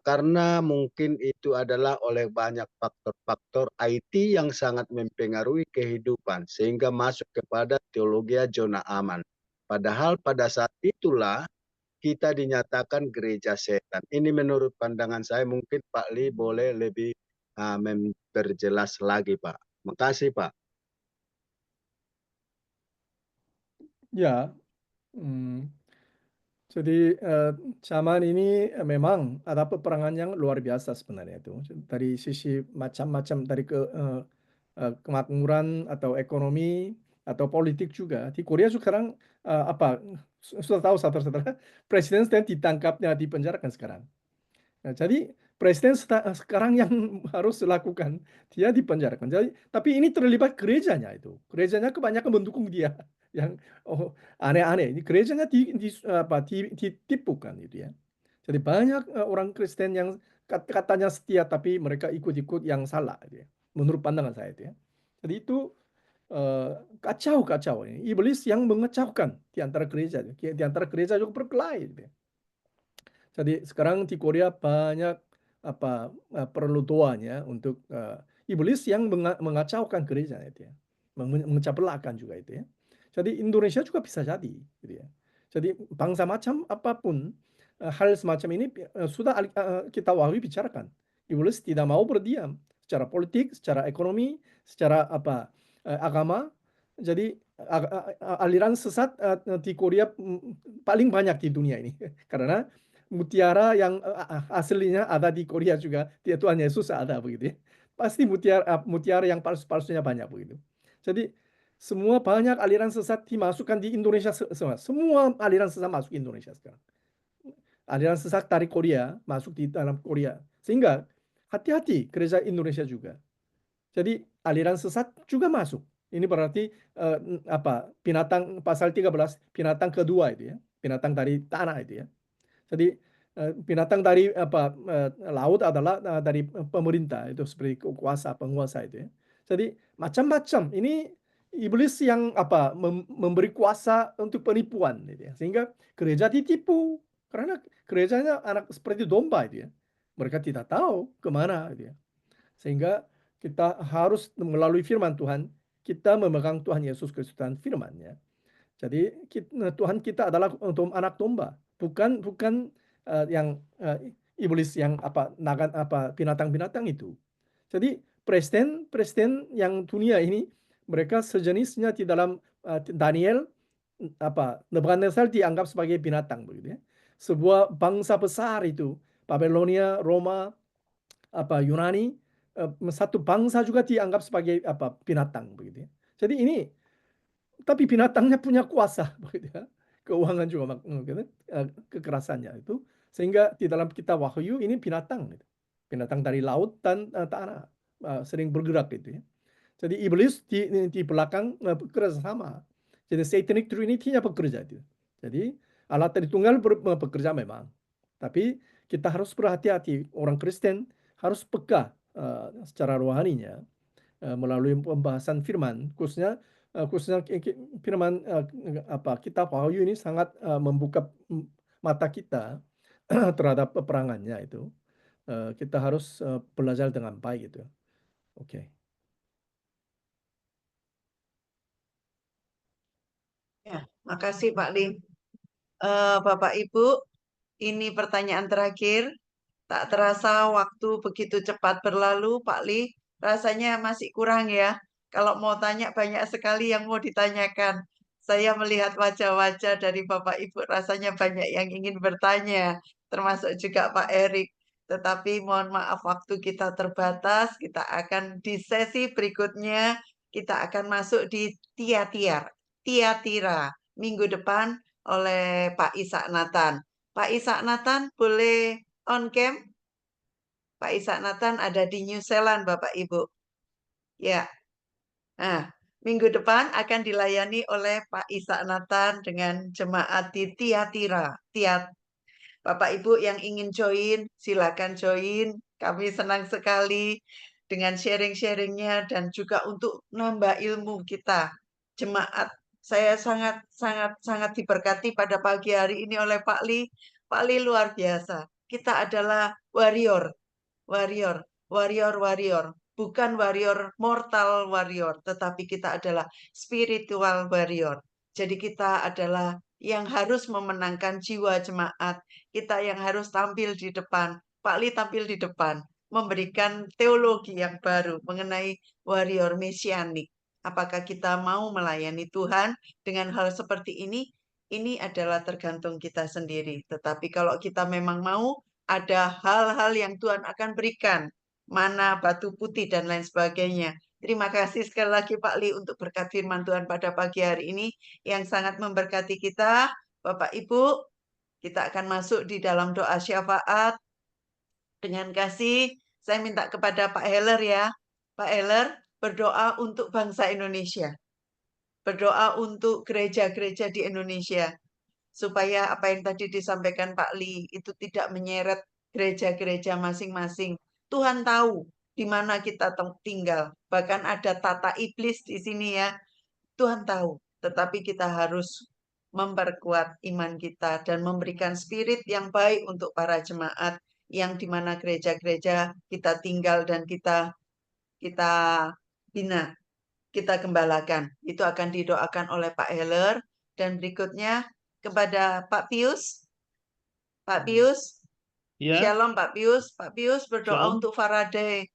Karena mungkin itu adalah oleh banyak faktor-faktor IT yang sangat mempengaruhi kehidupan sehingga masuk kepada teologi zona aman. Padahal pada saat itulah kita dinyatakan gereja setan. Ini menurut pandangan saya, mungkin Pak Li boleh lebih memperjelas lagi, Pak. Makasih, Pak. Ya, jadi zaman ini memang ada peperangan yang luar biasa sebenarnya itu. Dari sisi macam-macam, dari kemakmuran atau ekonomi atau politik juga. Di Korea sekarang sudah tahu saudara-saudara, presiden sedang ditangkapnya, dipenjarakan sekarang. Nah, jadi presiden sekarang yang harus dilakukan, dia dipenjarakan. Jadi, tapi ini terlibat gerejanya itu. Gerejanya kebanyakan mendukung dia. Yang aneh-aneh. Ini gerejanya ditipukan gitu ya. Jadi banyak orang Kristen yang katanya setia tapi mereka ikut-ikut yang salah gitu ya. Menurut pandangan saya itu ya. Jadi itu kacau ini. Iblis yang mengecaukan di antara gereja. Di antara gereja juga berkelahi gitu ya. Jadi sekarang di Korea banyak perlu doanya untuk iblis yang mengacaukan gereja itu ya. Memecah belahkan juga itu ya. Jadi Indonesia juga bisa jadi gitu ya. Jadi bangsa macam apapun hal semacam ini sudah kita wahyu bicarakan. Iblis tidak mau berdiam secara politik, secara ekonomi, secara agama. Jadi aliran sesat di Korea paling banyak di dunia ini karena mutiara yang aslinya ada di Korea juga, di Tuhan Yesus ada begitu ya. Pasti mutiara yang palsu-palsunya banyak begitu. Jadi semua banyak aliran sesat dimasukkan di Indonesia semua. Semua aliran sesat masuk ke Indonesia sekarang. Aliran sesat dari Korea masuk di dalam Korea. Sehingga hati-hati gereja Indonesia juga. Jadi aliran sesat juga masuk. Ini berarti binatang pasal 13, binatang kedua itu ya. Binatang dari tanah itu ya. Jadi binatang dari laut adalah dari pemerintah, itu seperti penguasa itu ya. Jadi macam-macam ini iblis yang memberi kuasa untuk penipuan gitu ya. Sehingga gereja ditipu Karena gerejanya anak seperti domba itu ya. Mereka tidak tahu kemana gitu ya. Sehingga kita harus melalui firman Tuhan, kita memegang Tuhan Yesus Kristus dan firman-Nya. Jadi Tuhan kita adalah untuk anak domba, bukan yang iblis yang binatang-binatang itu. Jadi presiden yang dunia ini mereka sejenisnya di dalam Daniel Nebukadnezar dianggap sebagai binatang begitu ya. Sebuah bangsa besar itu Babelonia, Roma, Yunani, satu bangsa juga dianggap sebagai binatang begitu ya. Jadi ini tapi binatangnya punya kuasa begitu ya. Keuangan juga gitu, kekerasannya itu sehingga di dalam kitab Wahyu ini binatang gitu. Binatang dari laut dan tanah sering bergerak gitu ya. Jadi iblis di belakang bekerja sama. Jadi satanic trinity-nya bekerja itu. Jadi Allah Tritunggal bekerja memang. Tapi kita harus berhati-hati. Orang Kristen harus peka secara rohaninya melalui pembahasan firman, khususnya firman kitab Wahyu ini sangat membuka mata kita terhadap peperangannya itu. Kita harus belajar dengan baik gitu. Oke. Ya, makasih Pak Lim. Bapak Ibu, ini pertanyaan terakhir. Tak terasa waktu begitu cepat berlalu, Pak Li. Rasanya masih kurang ya. Kalau mau tanya banyak sekali yang mau ditanyakan. Saya melihat wajah-wajah dari Bapak Ibu, rasanya banyak yang ingin bertanya, termasuk juga Pak Erik. Tetapi mohon maaf waktu kita terbatas, kita akan di sesi berikutnya, kita akan masuk di Tiatira minggu depan oleh Pak Ishak Nathan. Pak Ishak Nathan boleh on cam? Pak Ishak Nathan ada di New Zealand, Bapak Ibu. Ya. Nah, minggu depan akan dilayani oleh Pak Ishak Nathan dengan jemaat di Tiatira. Bapak Ibu yang ingin join, silakan join. Kami senang sekali dengan sharing-sharingnya dan juga untuk nambah ilmu kita. Jemaat, saya sangat diberkati pada pagi hari ini oleh Pak Li. Pak Li luar biasa. Kita adalah warrior. Bukan warrior mortal warrior, tetapi kita adalah spiritual warrior. Jadi kita adalah yang harus memenangkan jiwa jemaat. Kita yang harus tampil di depan. Pak Li tampil di depan, memberikan teologi yang baru mengenai warrior mesianik. Apakah kita mau melayani Tuhan dengan hal seperti ini? Ini adalah tergantung kita sendiri. Tetapi kalau kita memang mau, ada hal-hal yang Tuhan akan berikan, mana batu putih dan lain sebagainya. Terima kasih sekali lagi Pak Li untuk berkat firman Tuhan pada pagi hari ini yang sangat memberkati kita. Bapak Ibu, kita akan masuk di dalam doa syafaat. Dengan kasih, saya minta kepada Pak Heller ya. Pak Heller berdoa untuk bangsa Indonesia. Berdoa untuk gereja-gereja di Indonesia. Supaya apa yang tadi disampaikan Pak Li itu tidak menyeret gereja-gereja masing-masing. Tuhan tahu di mana kita tinggal. Bahkan ada tata iblis di sini ya. Tuhan tahu. Tetapi kita harus memperkuat iman kita dan memberikan spirit yang baik untuk para jemaat yang di mana gereja-gereja kita tinggal dan kita bina, kita gembalakan. Itu akan didoakan oleh Pak Heller. Dan berikutnya kepada Pak Pius. Pak Pius, Ya, Shalom Pak Pius. Pak Pius berdoa Shalom. untuk Faraday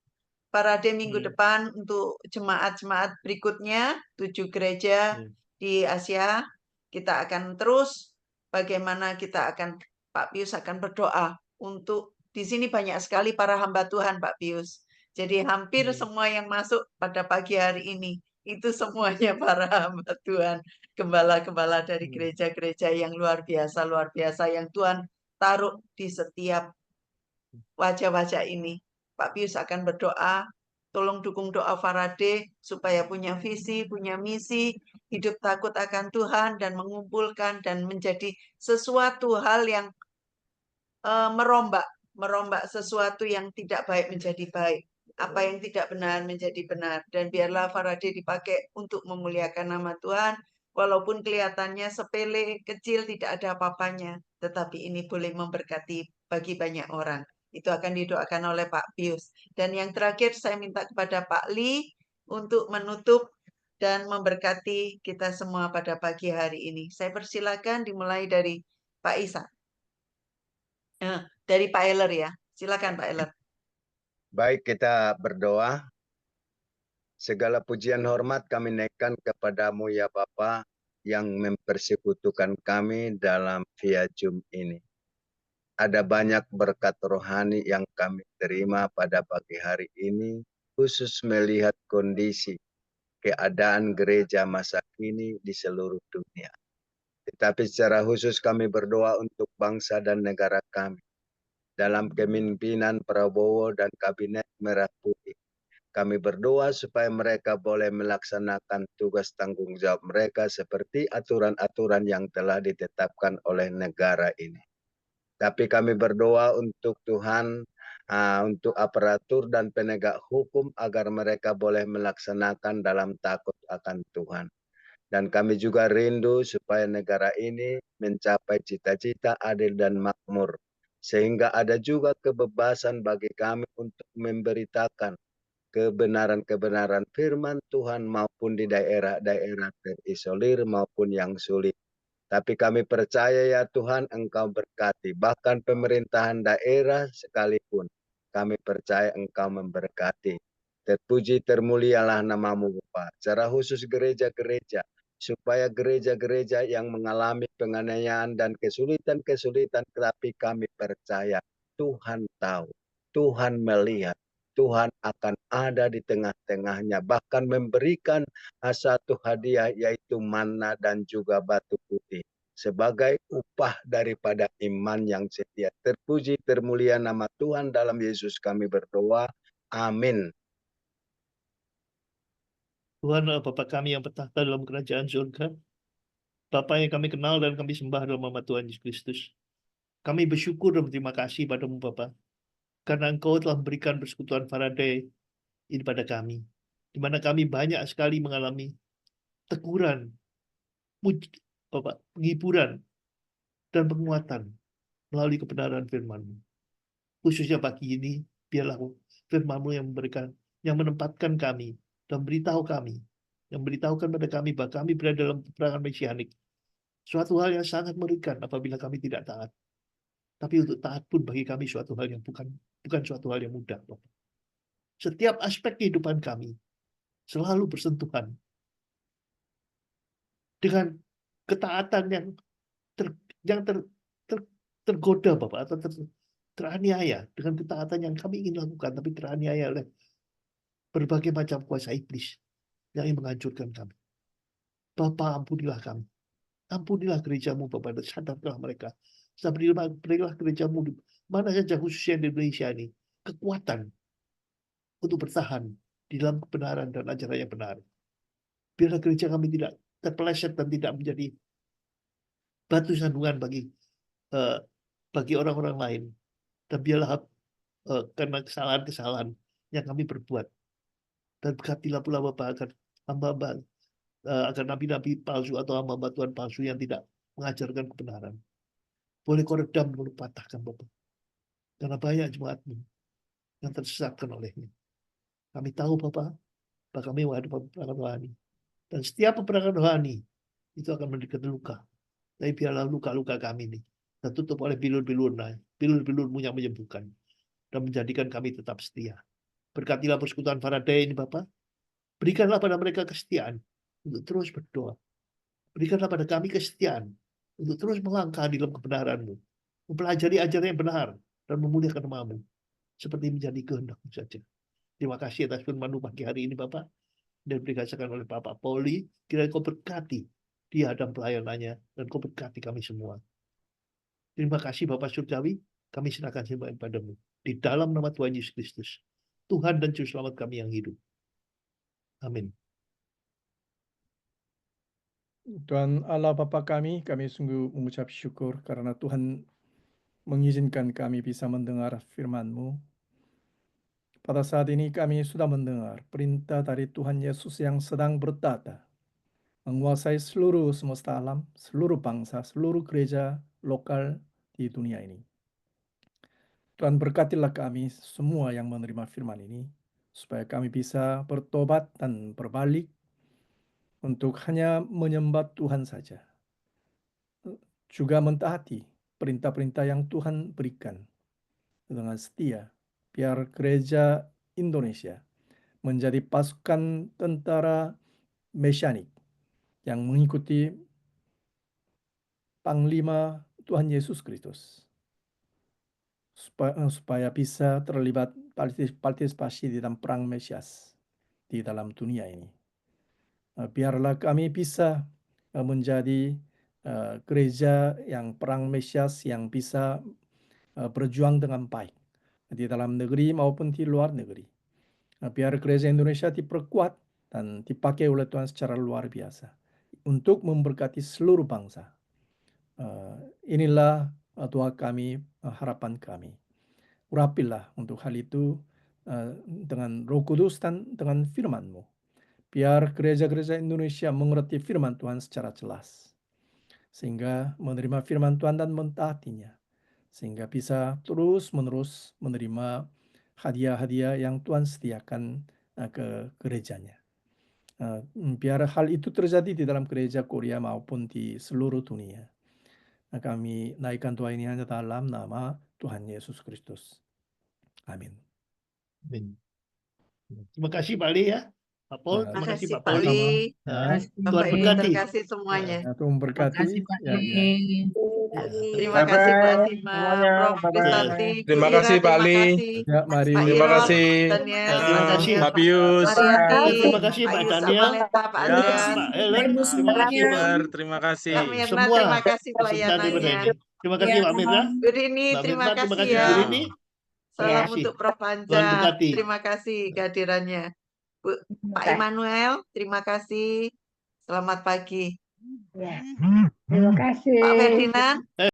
minggu Ya. depan untuk jemaat-jemaat berikutnya, 7 gereja Ya. di Asia. Kita akan terus bagaimana Pak Pius akan berdoa untuk di sini banyak sekali para hamba Tuhan Pak Pius. Jadi hampir semua yang masuk pada pagi hari ini itu semuanya para hamba Tuhan, gembala-gembala dari gereja-gereja yang luar biasa yang Tuhan taruh di setiap wajah-wajah ini. Pak Pius akan berdoa, tolong dukung doa Faraday supaya punya visi, punya misi, hidup takut akan Tuhan dan mengumpulkan dan menjadi sesuatu hal yang merombak sesuatu yang tidak baik menjadi baik. Apa yang tidak benar menjadi benar. Dan biarlah Faraday dipakai untuk memuliakan nama Tuhan walaupun kelihatannya sepele, kecil, tidak ada apa-apanya, tetapi ini boleh memberkati bagi banyak orang. Itu akan didoakan oleh Pak Pius. Dan yang terakhir saya minta kepada Pak Li untuk menutup dan memberkati kita semua pada pagi hari ini. Saya persilakan dimulai dari Pak Isa. Dari Pak Eller ya. Silakan Pak Eller. Baik, kita berdoa. Segala pujian hormat kami naikkan kepadamu ya Bapa yang mempersekutukan kami dalam via Zoom ini. Ada banyak berkat rohani yang kami terima pada pagi hari ini, khusus melihat kondisi keadaan gereja masa kini di seluruh dunia. Tetapi secara khusus kami berdoa untuk bangsa dan negara kami. Dalam kepemimpinan Prabowo dan Kabinet Merah Putih, kami berdoa supaya mereka boleh melaksanakan tugas tanggung jawab mereka seperti aturan-aturan yang telah ditetapkan oleh negara ini. Tapi kami berdoa untuk Tuhan, untuk aparatur dan penegak hukum agar mereka boleh melaksanakan dalam takut akan Tuhan. Dan kami juga rindu supaya negara ini mencapai cita-cita adil dan makmur. Sehingga ada juga kebebasan bagi kami untuk memberitakan kebenaran-kebenaran firman Tuhan maupun di daerah-daerah terisolir maupun yang sulit. Tapi kami percaya ya Tuhan Engkau berkati, bahkan pemerintahan daerah sekalipun. Kami percaya Engkau memberkati. Terpuji termulialah namamu Bapa. Secara khusus gereja-gereja, supaya gereja-gereja yang mengalami penganiayaan dan kesulitan-kesulitan, tetapi kami percaya Tuhan tahu, Tuhan melihat, Tuhan akan ada di tengah-tengahnya, bahkan memberikan satu hadiah yaitu manna dan juga batu putih sebagai upah daripada iman yang setia. Terpuji termulia nama Tuhan, dalam Yesus kami berdoa. Amin. Tuhan adalah Bapa kami yang bertahta dalam kerajaan surga. Bapa yang kami kenal dan kami sembah dalam nama Tuhan Yesus Kristus. Kami bersyukur dan berterima kasih padamu Bapa, karena Engkau telah memberikan persekutuan Faraday ini pada kami, di mana kami banyak sekali mengalami teguran, Bapak, penghiburan, dan penguatan melalui kebenaran firman-Mu. Khususnya pagi ini, biarlah firman-Mu yang memberikan, yang menempatkan kami, dan beritahu kami, yang beritahukan pada kami bahwa kami berada dalam peperangan mesianik. Suatu hal yang sangat mengerikan apabila kami tidak taat. Tapi untuk taat pun bagi kami suatu hal yang bukan suatu hal yang mudah, Bapak. Setiap aspek kehidupan kami selalu bersentuhan dengan ketaatan yang tergoda, Bapak, atau teraniaya dengan ketaatan yang kami ingin lakukan, tapi teraniaya oleh berbagai macam kuasa iblis yang ingin menghancurkan kami. Bapak, ampunilah kami. Ampunilah gerejamu, Bapak, dan sadarkanlah mereka. Berilah gerejamu di mana saja, khususnya di Indonesia ini, kekuatan untuk bertahan di dalam kebenaran dan ajaran yang benar. Biarlah gereja kami tidak terpeleset dan tidak menjadi batu sandungan bagi orang-orang lain. Dan biarlah karena kesalahan-kesalahan yang kami berbuat. Dan berkatilah pula Bapak agar hamba-hamba, agar nabi-nabi palsu atau hamba-hamba Tuhan palsu yang tidak mengajarkan kebenaran, boleh Kau redam dan patahkan Bapak. Karena banyak jemaat-Mu yang tersesatkan olehnya. Kami tahu Bapak, bahwa kami menghadapi peperangan rohani. Dan setiap peperangan rohani itu akan menderita luka. Tapi biarlah luka-luka kami ini tertutup oleh bilur-bilur-Mu yang menyembuhkan dan menjadikan kami tetap setia. Berkatilah persekutuan Faraday ini Bapak. Berikanlah pada mereka kesetiaan untuk terus berdoa. Berikanlah pada kami kesetiaan untuk terus melangkah di dalam kebenaran-Mu, mempelajari ajaran yang benar dan memuliakan nama-Mu seperti menjadi kehendak-Mu saja. Terima kasih atas firman-Mu pagi hari ini Bapak, dan dikasihkan oleh Bapak Pauli. Kiranya Kau berkati dia dan pelayanannya, dan Kau berkati kami semua. Terima kasih Bapak Surgawi, kami serahkan semua padamu. Di dalam nama Tuhan Yesus Kristus, Tuhan dan Juru Selamat kami yang hidup. Amin. Tuhan Allah Bapa kami sungguh mengucap syukur karena Tuhan mengizinkan kami bisa mendengar firman-Mu. Pada saat ini kami sudah mendengar perintah dari Tuhan Yesus yang sedang berkata, menguasai seluruh semesta alam, seluruh bangsa, seluruh gereja lokal di dunia ini. Tuhan berkatilah kami semua yang menerima firman ini, supaya kami bisa bertobat dan berbalik untuk hanya menyembah Tuhan saja. Juga mentaati perintah-perintah yang Tuhan berikan dengan setia, biar gereja Indonesia menjadi pasukan tentara mesianik yang mengikuti Panglima Tuhan Yesus Kristus, supaya bisa terlibat partisipasi di dalam perang Mesias di dalam dunia ini. Biarlah kami bisa menjadi gereja yang perang Mesias yang bisa berjuang dengan baik di dalam negeri maupun di luar negeri. Biar gereja Indonesia diperkuat dan dipakai oleh Tuhan secara luar biasa untuk memberkati seluruh bangsa. Inilah doa kami, harapan kami. Urapilah untuk hal itu dengan Roh Kudus dan dengan firman-Mu. Biar gereja-gereja Indonesia mengerti firman Tuhan secara jelas, sehingga menerima firman Tuhan dan mentaatinya, sehingga bisa terus-menerus menerima hadiah-hadiah yang Tuhan sediakan ke gerejanya. Biar hal itu terjadi di dalam gereja Korea maupun di seluruh dunia. Kami naikkan doa ini hanya dalam nama Tuhan Yesus Kristus. Amin. Amin. Terima kasih Pak Ali ya. Pak Paul, terima kasih Makasih Pak Pak Pauli. Li, Tuhan Bapak Ibu berkati. terkasih semuanya. Tuhan memberkati. Makasih Pak Ya, Li. ya. Terima kasih Bu Bye-bye Asima, semuanya. Prof. Bye-bye. Kristanti, Bu Terima Ira, kasih Pak terima Li. kasih. Ya, mari. Pak Terima Iron, kasih. Daniel, Terima Pak kasih. Daniel, Pak Pius. Mariati, Terima kasih Pak Pak Yus Daniel. Amaleta, Pak Ya. Andreas, Pak Ellen, Ibu terima kasih semuanya. Pak. Terima kasih. Kak Mirna, Semua terima kasih peserta daripada pelayanannya. ini. Terima kasih Ya. Pak Mirna. Bu Rini, Mbak terima Mirna, terima kasih kasih ya. Bu Rini. Terima Salam kasih. untuk Prof. Tuhan Panca, berkati. terima kasih kehadirannya. Pak Immanuel, terima kasih. Selamat pagi. Ya. Terima kasih. Pak Ferdinand.